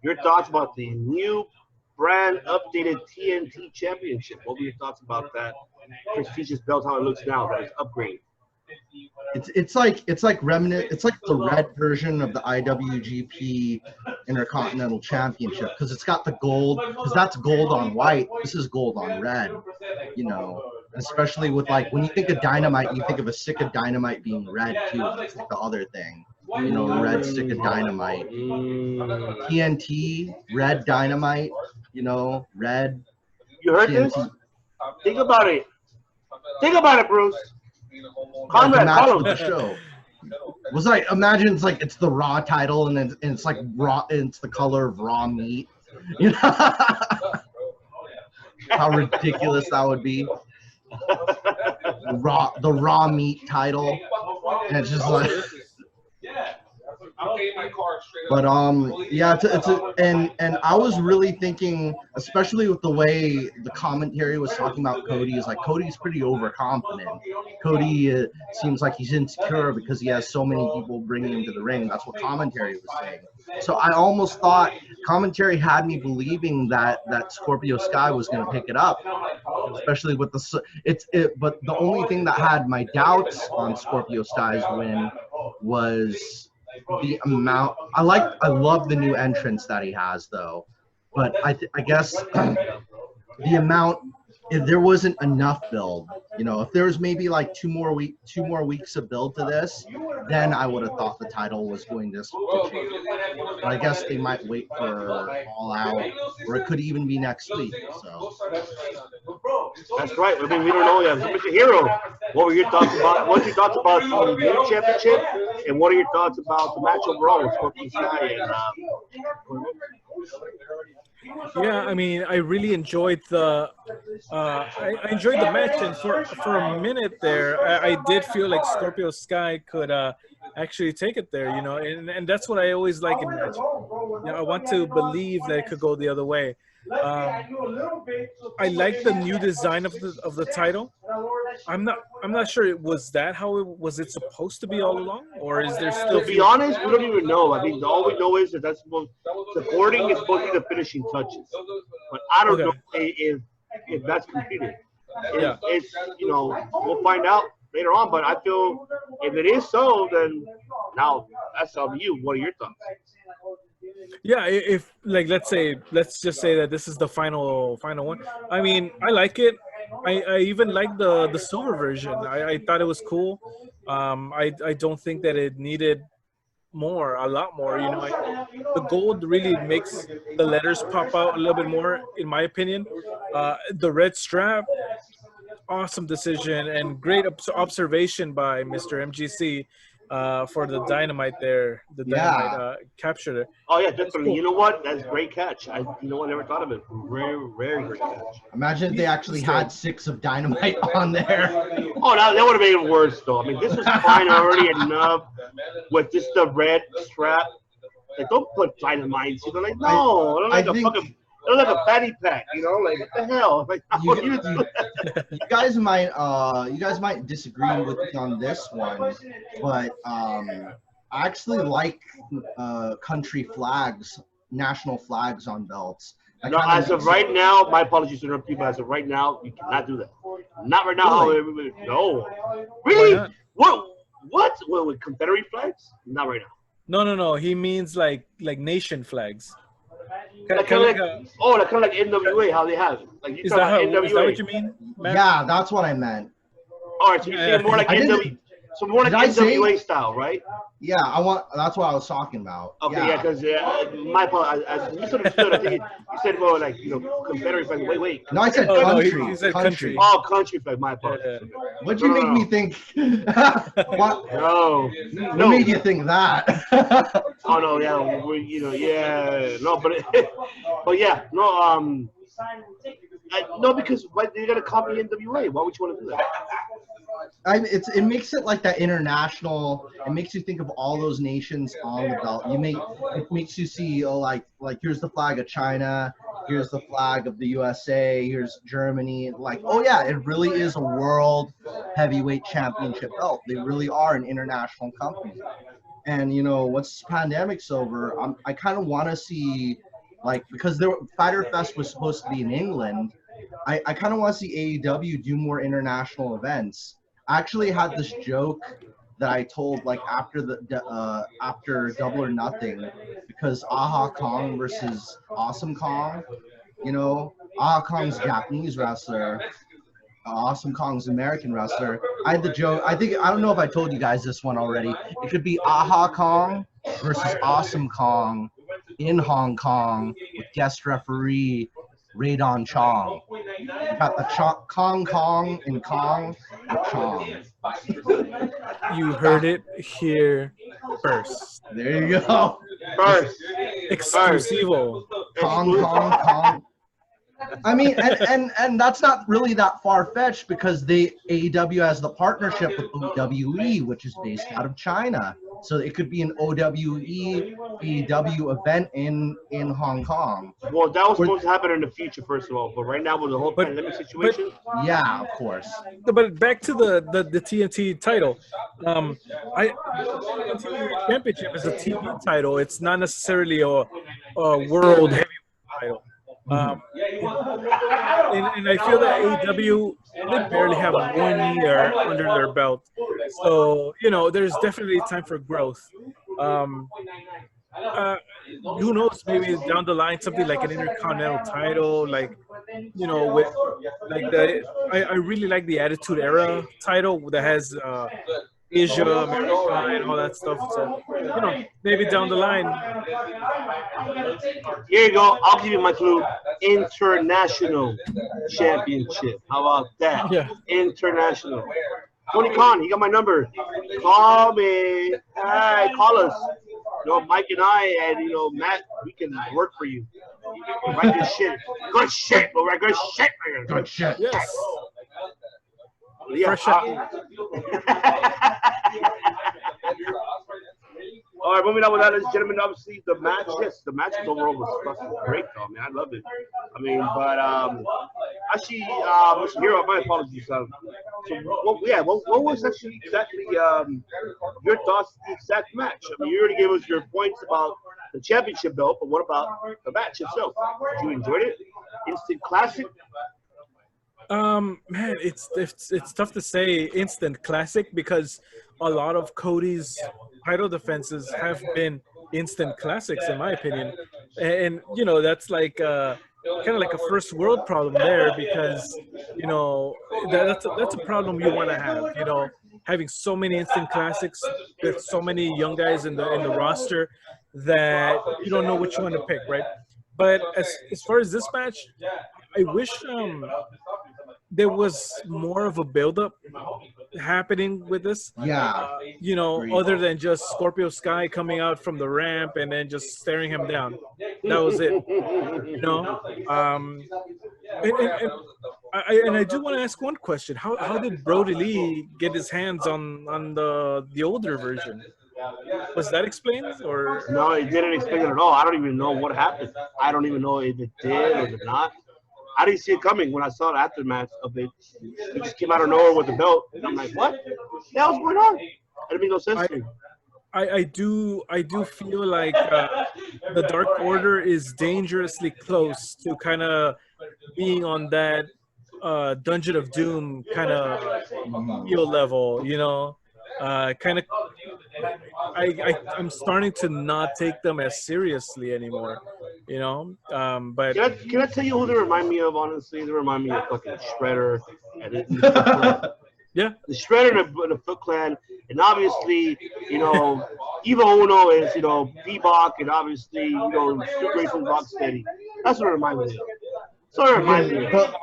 your thoughts about the new brand updated TNT Championship. What were your thoughts about that prestigious belt? How it looks now that it's upgraded. It's like remnant. It's like the red version of the IWGP Intercontinental Championship because it's got the gold. Because that's gold on white. This is gold on red. You know, especially with like when you think of Dynamite, you think of a stick of Dynamite being red too. That's like the other thing. You know, a red stick of Dynamite. TNT, red Dynamite. You know, red. You heard TNT. this? Think about it. Think about it, Bruce. Like the match with the show was like, imagine it's like it's the Raw title and it's like raw, it's the color of raw meat. You know how ridiculous that would be. The raw meat title, and it's just like. But yeah, and I was really thinking, especially with the way the commentary was talking about Cody, is like Cody's pretty overconfident. Cody seems like he's insecure because he has so many people bringing him to the ring. That's what commentary was saying. So I almost thought commentary had me believing that Scorpio Sky was going to pick it up, especially with But the only thing that had my doubts on Scorpio Sky's win was the amount. I love the new entrance that he has though, but I guess the amount, if there wasn't enough build, you know, if there was maybe like two more weeks of build to this, then I would have thought the title was going to change. But I guess they might wait for All Out, or it could even be next week. So that's right. I mean, we don't know yet. So, Mr. Hero, what were your thoughts about? What's your thoughts about the new championship, and what are your thoughts about the match overall with Scorpio Sky and? Yeah, I mean, I really enjoyed the I enjoyed the match, and for a minute there, I did feel like Scorpio Sky could actually take it there, you know, and that's what I always like in matches. You know, I want to believe that it could go the other way. I like the new design of the title. I'm not sure it was that how it was it supposed to be all along, or is there still? To be honest, we don't even know. I mean, all we know is that the boarding is supposed to be the finishing touches, but I don't know if that's completed. It's you know, we'll find out later on. But I feel if it is so, then now that's up to you. What are your thoughts? Yeah, if like let's just say that this is the final one. I mean, I like it. I even like the silver version. I thought it was cool. I don't think that it needed a lot more. You know, the gold really makes the letters pop out a little bit more, in my opinion. The red strap, awesome decision and great observation by Mr. MGC. For the dynamite there, dynamite capture there. Oh yeah, definitely. Cool. You know what? That's a great catch. You know what? I never thought of it. Very great catch. Imagine if they actually had 6 of dynamite on there. Oh, that would have made it worse though. I mean, this was fine already enough with just the red strap. Like, don't put dynamite. You know, like no, like a fucking. It looks like a fatty pack, you know, like what the hell? Like, you guys might disagree with me on this one, but I actually like country flags, national flags on belts. No, as of right now, my apologies to interrupt you, but as of right now, you cannot do that. Not right now. Really? No. Really? What? With Confederate flags? Not right now. No. He means like nation flags. Like like NWA, how they have it. Like you talking about NWA. Is that what you mean, Matt? Yeah, that's what I meant. All right, so you're saying more like NWA. So more like NWA style, right? Yeah, that's what I was talking about. Okay, yeah, because my apologies. As misunderstood, I think you said more like Confederate flag. Wait. No, I said country. No, he said country. Oh, country flag. My apologies. What'd you make me think? What? No. What made you think that? Oh no, yeah, no, but yeah, no, No, because you're gonna copy NWA. Why would you want to do that? It makes it like that international. It makes you think of all those nations on the belt. It makes you see like here's the flag of China, here's the flag of the USA, here's Germany. Like, oh yeah, it really is a world heavyweight championship belt. They really are an international company. And once this pandemic's over, I kind of want to see, like, because Fighter Fest was supposed to be in England. I kind of want to see AEW do more international events. I actually had this joke that I told like after Double or Nothing, because Aha Kong versus Awesome Kong, Aha Kong's Japanese wrestler, Awesome Kong's American wrestler. I had the joke. I don't know if I told you guys this one already. It could be Aha Kong versus Awesome Kong in Hong Kong with guest referee Radon Chong. You got the Kong and Kong with Chong. You heard it here first. There you go. First, Exclusivo. Kong. I mean, and that's not really that far-fetched because AEW has the partnership with OWE, which is based out of China. So it could be an OWE AEW event in Hong Kong. Well, that was supposed to happen in the future, first of all. But right now, with the whole pandemic situation, yeah, of course. But back to the TNT title. TNT Championship is a TV title. It's not necessarily a world heavyweight title. And I feel that AEW, they barely have 1 year under their belt. So, there's definitely time for growth. Who knows, maybe down the line, something like an Intercontinental title, like, with like I really like the Attitude Era title that has Asia, America, and all that stuff. So, maybe down the line. Here you go. I'll give you my clue. International Championship. How about that? Yeah. International. Tony Khan, you got my number. Call me. Hey, call us. Mike and I and, Matt, we can work for you. Write good shit. Good shit. We'll write good shit. Good shit. Yes. Yeah. All right, moving on with that, ladies and gentlemen. Obviously, the match overall was fucking great, though. Man, I loved it. But actually, here, my apologies. So, what was actually exactly your thoughts on the exact match? You already gave us your points about the championship belt, but what about the match itself? Did you enjoy it? Instant classic. Man, it's tough to say instant classic because a lot of Cody's title defenses have been instant classics in my opinion, and that's like kind of like a first world problem there because that's a problem you want to have, having so many instant classics with so many young guys in the roster that you don't know which one to pick, right? But as far as this match, I wish there was more of a build-up happening with this. Yeah. Other than just Scorpio Sky coming out from the ramp and then just staring him down. That was it. And I do want to ask one question. How did Brody Lee get his hands on the older version? Was that explained or? No, it didn't explain it at all. I don't even know what happened. I don't even know if it did or did not. I didn't see it coming when I saw the aftermath of it. It just came out of nowhere with the belt. And I'm like, what? The hell's going on? It didn't make no sense to me. I do feel like the Dark Order is dangerously close to kind of being on that Dungeon of Doom kind of heel level, kind of. I'm starting to not take them as seriously anymore, but can I tell you who they remind me of? Honestly, they remind me of fucking Shredder and yeah, the Shredder and the Foot Clan, and obviously, Evil Uno is Bebop, and obviously, Stu Grayson Rocksteady. That's what it reminds me of. So it reminds me of. But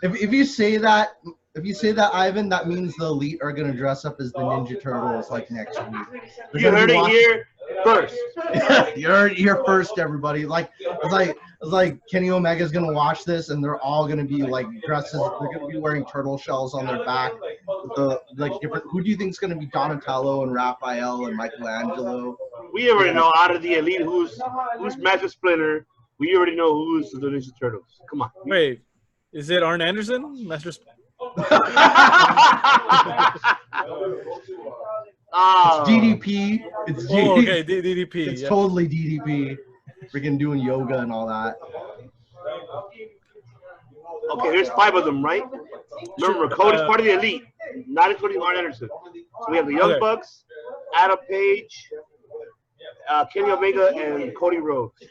if you say that, Ivan, that means the Elite are going to dress up as the Ninja Turtles like next week. You heard it here. first. You're first, everybody. It's like Kenny Omega's gonna watch this, and they're all gonna be like dresses. They're gonna be wearing turtle shells on their back. With the like different. Who do you think's gonna be Donatello and Raphael and Michelangelo? We already know out of the elite who's Master Splinter. We already know who's the Ninja Turtles. Come on. Wait, is it Arn Anderson, Master? Oh. DDP. It's DDP. Oh, okay, DDP. It's Yeah. totally DDP. Freaking doing yoga and all that. Okay, there's 5 of them, right? Remember, Cody's part of the elite, not including Arn Anderson. So we have the Young Okay. Bucks, Adam Page, Kenny Omega, and Cody Rhodes.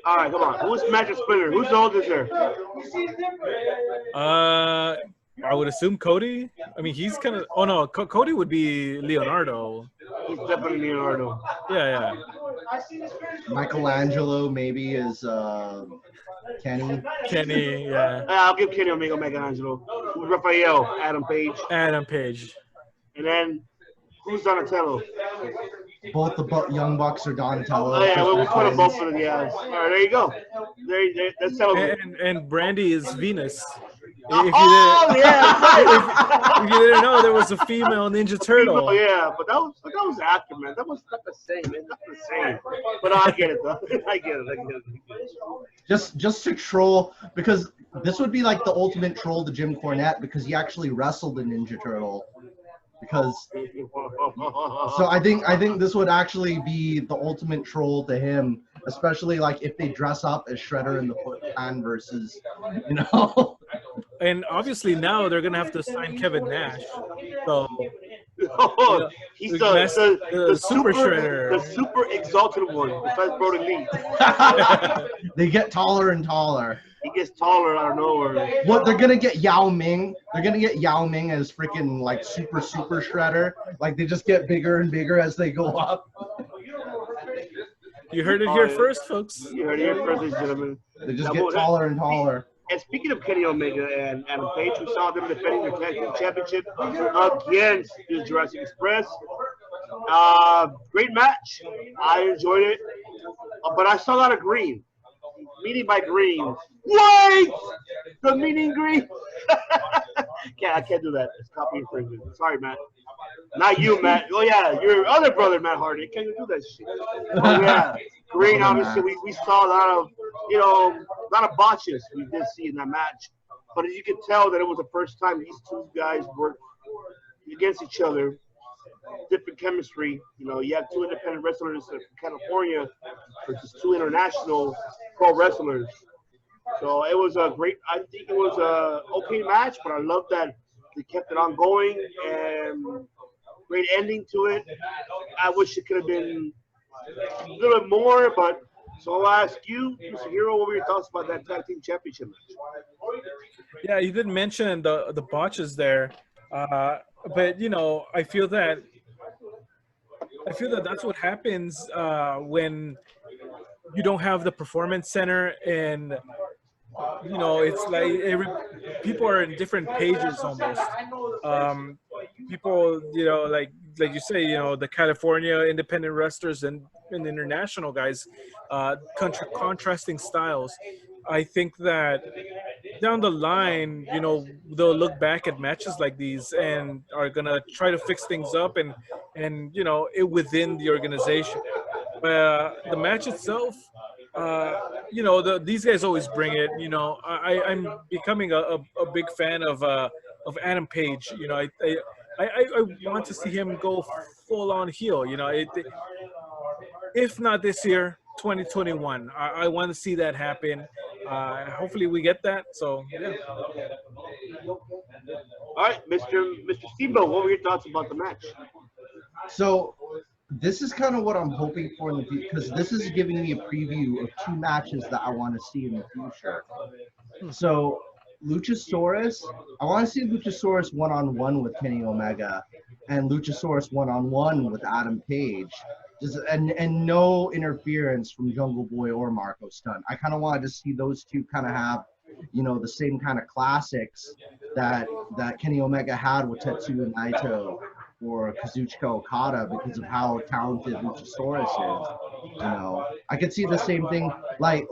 All right, come on. Who's Magic Splinter? Who's the oldest there? I would assume Cody. I mean, he's kind of. Oh no, Cody would be Leonardo. He's definitely Leonardo. Yeah, Michelangelo maybe is Kenny. Kenny. Yeah, I'll give Kenny Omega Michelangelo. Who's Raphael? Adam Page. Adam Page. And then who's Donatello? Both the Young Bucks are Donatello. Oh yeah, we'll Christopher put them twins. both for the yeah. All right, there you go. There that's settled. And Brandy is Venus. Oh If yeah. you didn't know, there was a female Ninja Turtle. Oh yeah, but that was after, man. That was not the same. It's not the same. But I get it though. I get it. Just to troll, because this would be like the ultimate troll to Jim Cornette, because he actually wrestled a Ninja Turtle. Because so I think this would actually be the ultimate troll to him, especially like if they dress up as Shredder and the Foot Clan versus, you know. And obviously now they're gonna have to sign Kevin Nash. So Oh, he's the Super Shredder. the super exalted one. Besides Brody Lee, They get taller and taller. he gets taller out of nowhere. What they're gonna get Yao Ming? They're gonna get Yao Ming as freaking like super Shredder. Like they just get bigger and bigger as they go up. You heard it here first, folks. You heard it here first, ladies and gentlemen. They just get taller and taller. And speaking of Kenny Omega and Adam Page, we saw them defending their tag team championship against the Jurassic Express. Great match. I enjoyed it. But I saw a lot of green. Meaning by green. Wait! The meaning green? I can't do that. It's copy infringement. Sorry, Matt. Not you, Matt. Oh, yeah. Your other brother, Matt Hardy. Can't do that shit. Oh, yeah. Green, obviously, we saw a lot of botches we did see in that match. But as you can tell that it was the first time these two guys worked against each other. Different chemistry. You know, you have 2 independent wrestlers from California versus 2 international pro wrestlers. So it was a great, I think it was a okay match, but I love that they kept it on going and great ending to it. I wish it could have been a little bit more, but so I'll ask you, Mr. Hero, what were your thoughts about that tag team championship match? Yeah, you did mention the botches there, but you know, I feel that that's what happens when you don't have the performance center, and you know, it's like people are in different pages almost. People, you know, like you say, you know, the California independent wrestlers and international guys, contrasting styles. I think that down the line, you know, they'll look back at matches like these and are gonna try to fix things up and you know, it within the organization. The match itself, you know, these guys always bring it. You know, I'm becoming a big fan of Adam Page. You know, I want to see him go full on heel. You know, if not this year, 2021. I want to see that happen. Hopefully we get that. So yeah. All right, Mr. Steamboat, what were your thoughts about the match? So this is kind of what I'm hoping for in the future, because this is giving me a preview of 2 matches that I want to see in the future. So Luchasaurus, I want to see Luchasaurus one-on-one with Kenny Omega, and Luchasaurus one-on-one with Adam Page. And no interference from Jungle Boy or Marco Stunt. I kind of wanted to see those 2 kind of have, you know, the same kind of classics that Kenny Omega had with Tetsuya Naito. or Kazuchika Okada because of how talented Luchasaurus is. You know, I could see the same thing. Like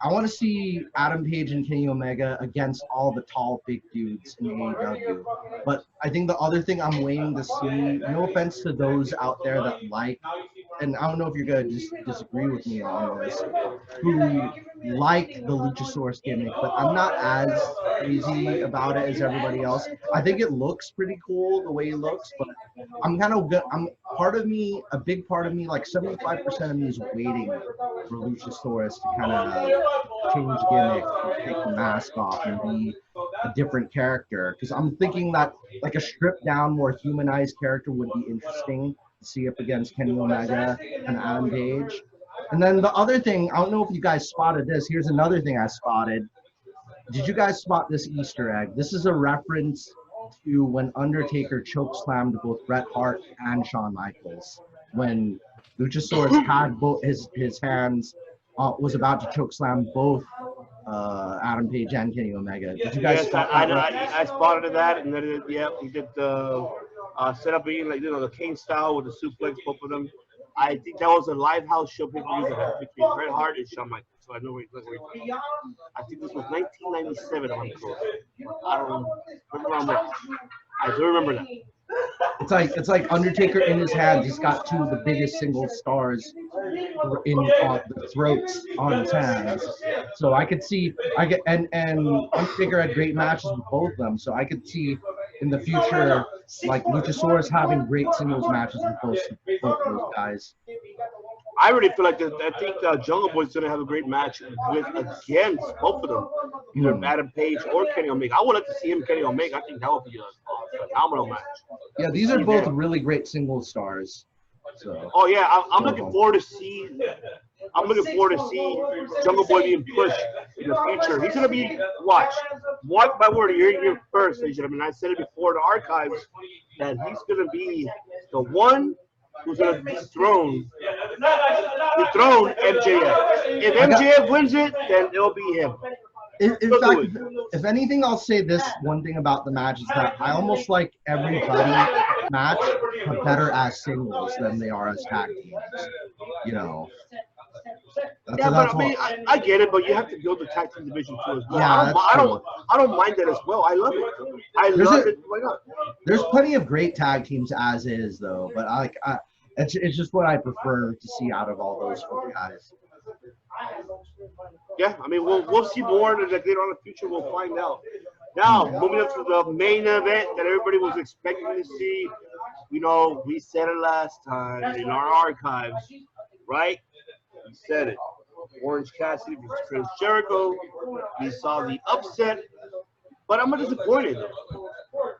I want to see Adam Page and Kenny Omega against all the tall, big dudes in AEW. But I think the other thing I'm waiting to see, no offense to those out there that like, and I don't know if you're gonna disagree with me on this, who like the Luchasaurus gimmick, but I'm not as crazy about it as everybody else. I think it looks pretty cool the way he looks, but I'm kind of good. I'm part of me, a big part of me, like 75% of me is waiting for Luchasaurus to kind of change gimmick, take the mask off, and be a different character. Because I'm thinking that like a stripped down, more humanized character would be interesting to see up against Kenny Omega and Adam Page. And then the other thing, I don't know if you guys spotted this. Here's another thing I spotted. Did you guys spot this Easter egg? This is a reference to when Undertaker chokeslammed both Bret Hart and Shawn Michaels. When Luchasaurus had both his hands, was about to chokeslam both Adam Page and Kenny Omega. Did you guys spot that? I spotted that, and then he did the set up being like the Kane style with the suplex, both of them. I think that was a live house show between Bret Hart and Shawn Michaels. So I know where you're talking about. I think this was 1997 on the course. I don't remember. I do remember that. It's like Undertaker in his hands. He's got two of the biggest single stars in the throats on his hands. So I could see and Undertaker had great matches with both of them. So I could see in the future like Luchasaurus having great singles matches with both those guys. I really feel like I think Jungle Boy's gonna have a great match against both of them, either Adam Page or Kenny Omega. I would like to see him Kenny Omega. I think that would be a phenomenal match. Yeah, these are both really great single stars. So. Oh yeah, I'm looking forward to see. I'm looking forward to see Jungle Boy being pushed in the future. He's gonna be mark by word. You're here first, ladies and gentlemen. I said it before in the archives that he's gonna be the one who's going to dethrone MJF. If MJF wins it, then it'll be him. In fact, if anything, I'll say this one thing about the match is that I almost like everybody match better as singles than they are as tag teams. You know. But I mean, I get it, but you have to build the tag team division too as well. Yeah, I don't mind that as well. I love it. I love it. Why not? There's plenty of great tag teams as is, though. But it's just what I prefer to see out of all those four guys. Yeah, I mean, we'll see more later on in the future. We'll find out. Now, moving up to the main event that everybody was expecting to see. You know, we said it last time in our archives, right? We said it. Orange Cassidy versus Chris Jericho. We saw the upset, but I'm disappointed.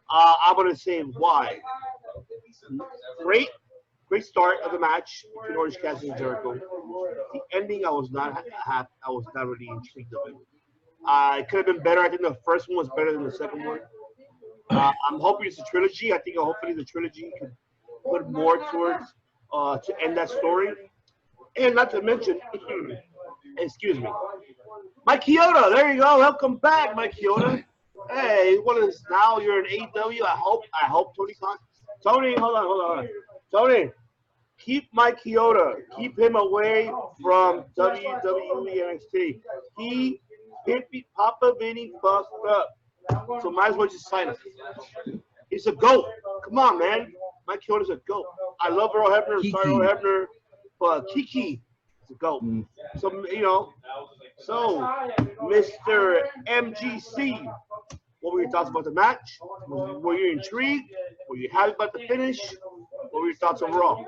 I'm gonna say why. Great start of the match between Orange Cassidy and Jericho. The ending, I was not really intrigued of it. It could have been better. I think the first one was better than the second one. I'm hoping it's a trilogy. I think hopefully the trilogy can put more towards to end that story. And not to mention, excuse me, Mike Chioda. There you go. Welcome back, Mike Chioda. Hey, now you're in AEW. I hope Tony Khan. Tony, hold on. Tony, keep Mike Chioda. Keep him away from WWE NXT. He Papa Vinny fucked up. So might as well just sign him. He's a GOAT. Come on, man. Mike Chioda's a GOAT. I love Earl Hebner. Sorry, Earl Hebner. But Kiki is a GOAT. So, so Mr. MGC, what were your thoughts about the match? Were you intrigued? Were you happy about the finish? What were your thoughts overall?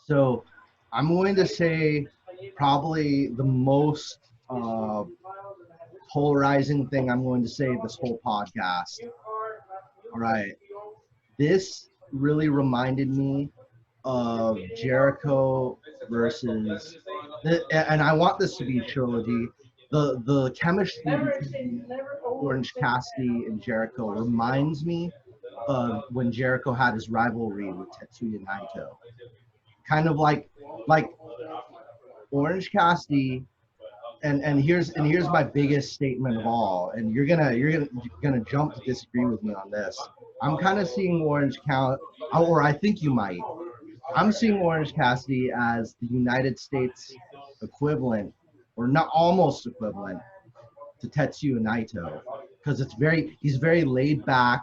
So I'm going to say probably the most polarizing thing I'm going to say this whole podcast. All right. This really reminded me of Jericho versus, and I want this to be a trilogy. The chemistry between Orange Cassidy and Jericho reminds me of when Jericho had his rivalry with Tetsuya Naito. Kind of like Orange Cassidy, and here's my biggest statement of all, and you're gonna jump to disagree with me on this. I'm kind of seeing Orange Count, or I think you might. I'm seeing Orange Cassidy as the United States equivalent, or not almost equivalent, to Tetsuya Naito, because he's very laid back,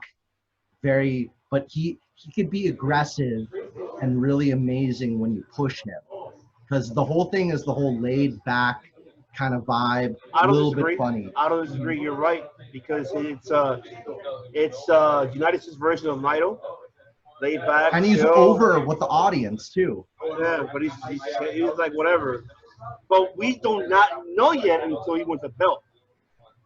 but he could be aggressive and really amazing when you push him, because the whole thing is the whole laid back kind of vibe, I a don't little disagree. bit funny. I don't disagree. You're right, because it's United States version of Naito, laid back, And he's chill. over with the audience too. Yeah, but he's like whatever. But we do not know yet until he wins the belt.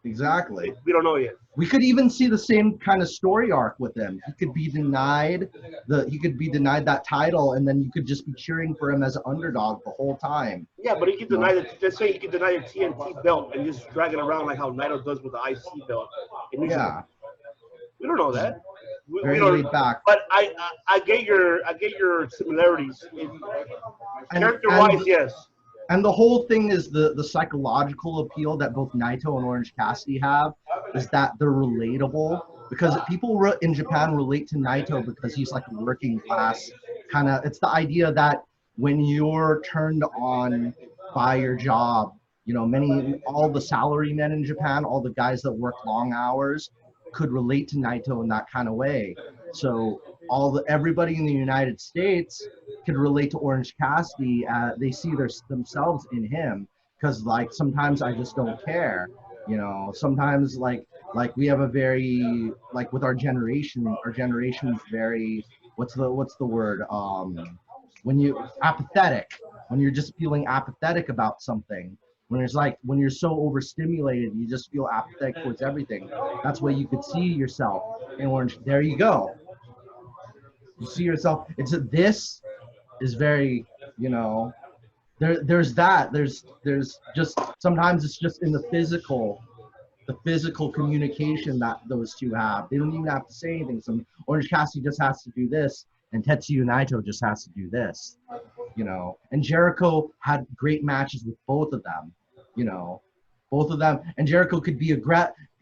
Exactly. We don't know yet. We could even see the same kind of story arc with him. He could be denied that title, and then you could just be cheering for him as an underdog the whole time. Yeah, but he could deny the. Let's say he could deny the TNT belt and just drag it around like how Naito does with the IC belt. Yeah. We don't know that. Very we don't. laid back. But I get your similarities. Character-wise, yes. And the whole thing is the psychological appeal that both Naito and Orange Cassidy have is that they're relatable, because people in Japan relate to Naito because he's like a working class kind of. It's the idea that when you're turned on by your job, all the salarymen in Japan, all the guys that work long hours, could relate to Naito in that kind of way. So everybody in the United States could relate to Orange Cassidy. They see themselves in him, because like sometimes I just don't care. Sometimes like we have a very, like with our generation's very, what's the word? When you apathetic, when you're just feeling apathetic about something. When you're so overstimulated, you just feel apathetic towards everything. That's where you could see yourself in Orange. There you go. You see yourself. This is very, there's that. There's just sometimes it's just in the physical communication that those two have. They don't even have to say anything. Orange Cassidy just has to do this, and Tetsuya Naito just has to do this. And Jericho had great matches with both of them, both of them. And Jericho could be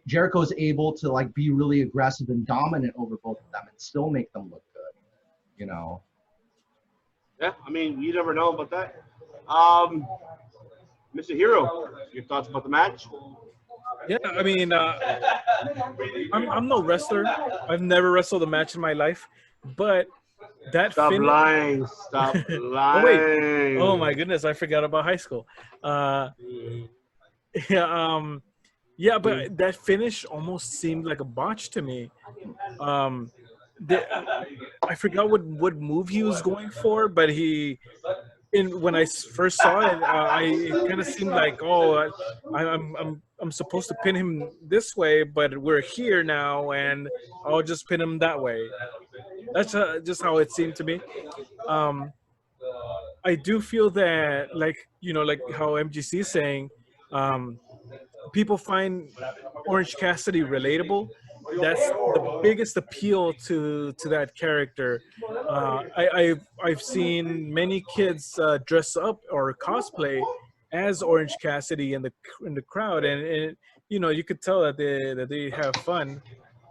Jericho's able to like be really aggressive and dominant over both of them and still make them look good, Yeah, I mean, you never know about that. Mr. Hero, your thoughts about the match? Yeah, I mean, I'm no wrestler. I've never wrestled a match in my life, but that Stop lying. Stop lying. Oh, wait. Oh my goodness, I forgot about high school. Yeah, but that finish almost seemed like a botch to me. I forgot what move he was going for, but when I first saw it, it kind of seemed like, I'm supposed to pin him this way, but we're here now, and I'll just pin him that way. That's just how it seemed to me. I do feel that, like how MGC is saying, people find Orange Cassidy relatable. That's the biggest appeal to that character. I've seen many kids dress up or cosplay as Orange Cassidy in the crowd, and you could tell that they have fun.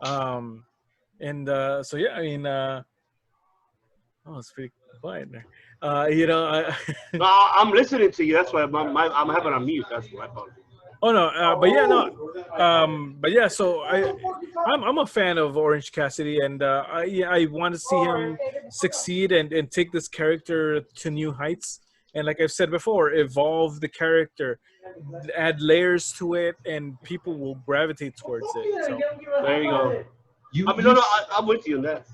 So yeah, I mean, it's pretty quiet there. No, I'm listening to you. That's why I'm having a mute. That's why I apologize. Oh no, but yeah. So I'm a fan of Orange Cassidy, and I want to see him succeed and take this character to new heights. And like I've said before, evolve the character, add layers to it, and people will gravitate towards it. So there you go. I'm with you on that.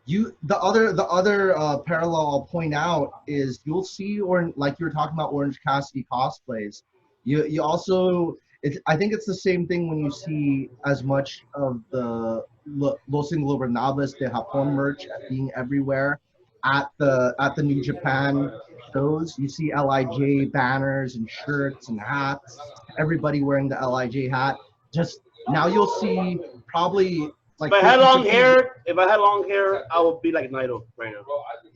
The other parallel I'll point out is you'll see, or like you were talking about Orange Cassidy cosplays. You also, I think it's the same thing when you see as much of the Los Ingobernables de Japón merch being everywhere at the New Japan shows. You see LIJ banners and shirts and hats. Everybody wearing the LIJ hat. Just now you'll see probably. Like if I had long hair, I would be like Naito right now.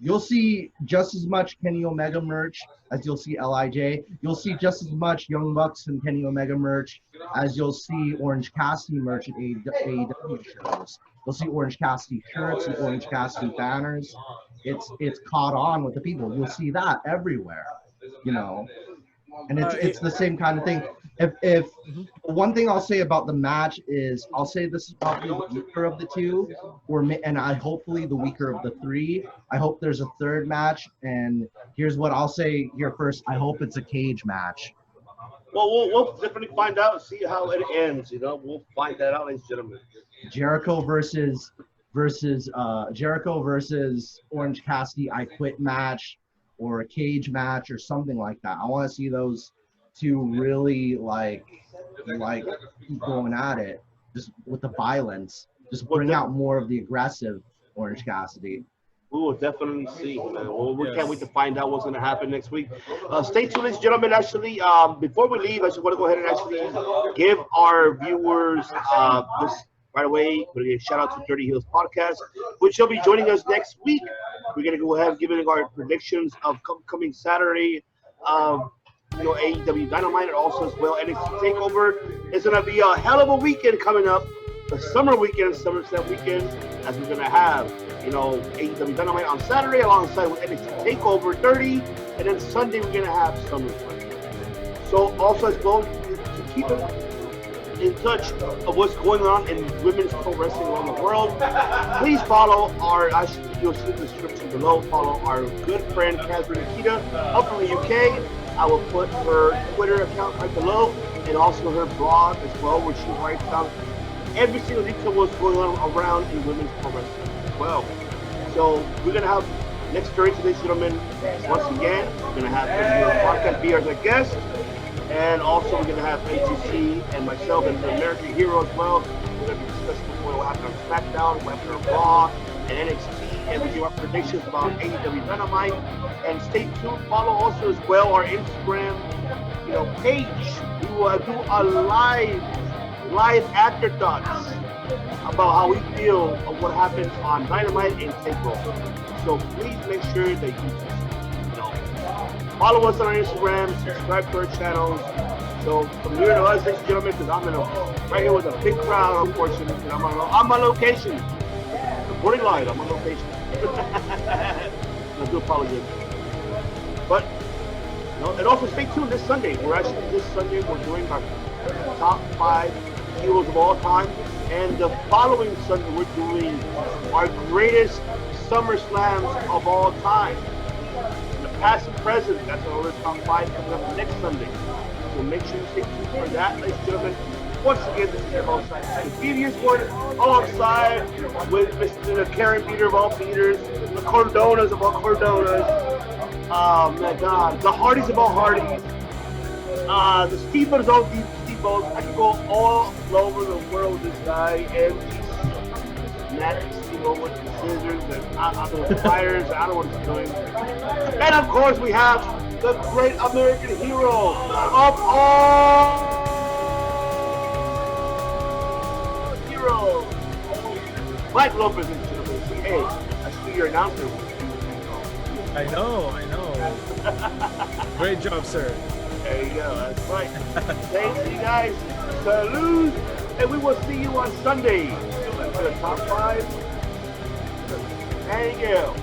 You'll see just as much Kenny Omega merch as you'll see LIJ. You'll see just as much Young Bucks and Kenny Omega merch as you'll see Orange Cassidy merch at AEW shows. You'll see Orange Cassidy shirts and Orange Cassidy banners. It's caught on with the people. You'll see that everywhere, you know. And it's the same kind of thing. If one thing I'll say about the match is, I'll say this is probably the weaker of the two, and I hopefully the weaker of the three. I hope there's a third match, and here's what I'll say here first. I hope it's a cage match. Well, we'll definitely find out and see how it ends. You know, we'll find that out, ladies and gentlemen. Jericho versus Orange Cassidy I Quit match, or a cage match or something like that. I want to see those two really like keep going at it, just with the violence. Just bring out more of the aggressive Orange Cassidy. We will definitely see, man. Well, we can't wait to find out what's going to happen next week. Stay tuned, ladies and gentlemen. Actually, before we leave, I just want to go ahead and actually give our viewers this right away. We're going to shout out to Dirty Heels Podcast, which will be joining us next week. We're going to go ahead and giving our predictions of coming Saturday. AEW Dynamite, and also as well NXT TakeOver. It's going to be a hell of a weekend coming up. The summer weekend, Somerset weekend, as we're going to have, AEW Dynamite on Saturday alongside with NXT TakeOver 30, and then Sunday we're going to have SummerSlam. So also as well, to keep in touch of what's going on in women's pro wrestling around the world, please follow you'll see the description below, follow our good friend Catherine Akita up from the UK. I will put her Twitter account right below, and also her blog as well, where she writes down every single detail of what's going on around in women's pro wrestling as well. So we're going to have next Thursday, ladies and gentlemen, once again, we're going to have the podcast be as a guest, and also we're going to have NTC and myself and the American Hero as well. We're going to be discussing what happened on SmackDown, what happened on Raw, and NXT, and we do our predictions about AEW Dynamite. And stay tuned. Follow also as well our Instagram, page. We will do a live afterthoughts about how we feel of what happens on Dynamite and TakeOver. So please make sure that you follow us on our Instagram, subscribe to our channels. So from here to us, ladies and gentlemen, because I'm right here with a big crowd, unfortunately, and I'm on location. Reporting live, I'm on location. I do apologize. But, and also stay tuned this Sunday. We're doing our top 5 heroes of all time. And the following Sunday, we're doing our greatest SummerSlams of all time. The past and present, that's our top 5 coming up next Sunday. So make sure you stay tuned for that, ladies and gentlemen. Once again, this is your host, the previous one, alongside with Mr. Karen Peter of all Peters, the Cordonas of all Cordonas. Oh my God, the Hardys of all Hardys, the Steve-Os of all Steve-Os. I can go all over the world with this guy, and he's snapping Steve-O with the scissors and the pliers. I don't know what he's doing. And of course, we have the great American hero of all heroes, Mike Lopez. Hey, I see your announcer. I know. Great job, sir. There you go, that's right. Thanks, you guys. Salute. And we will see you on Sunday. For the top 5. Thank you.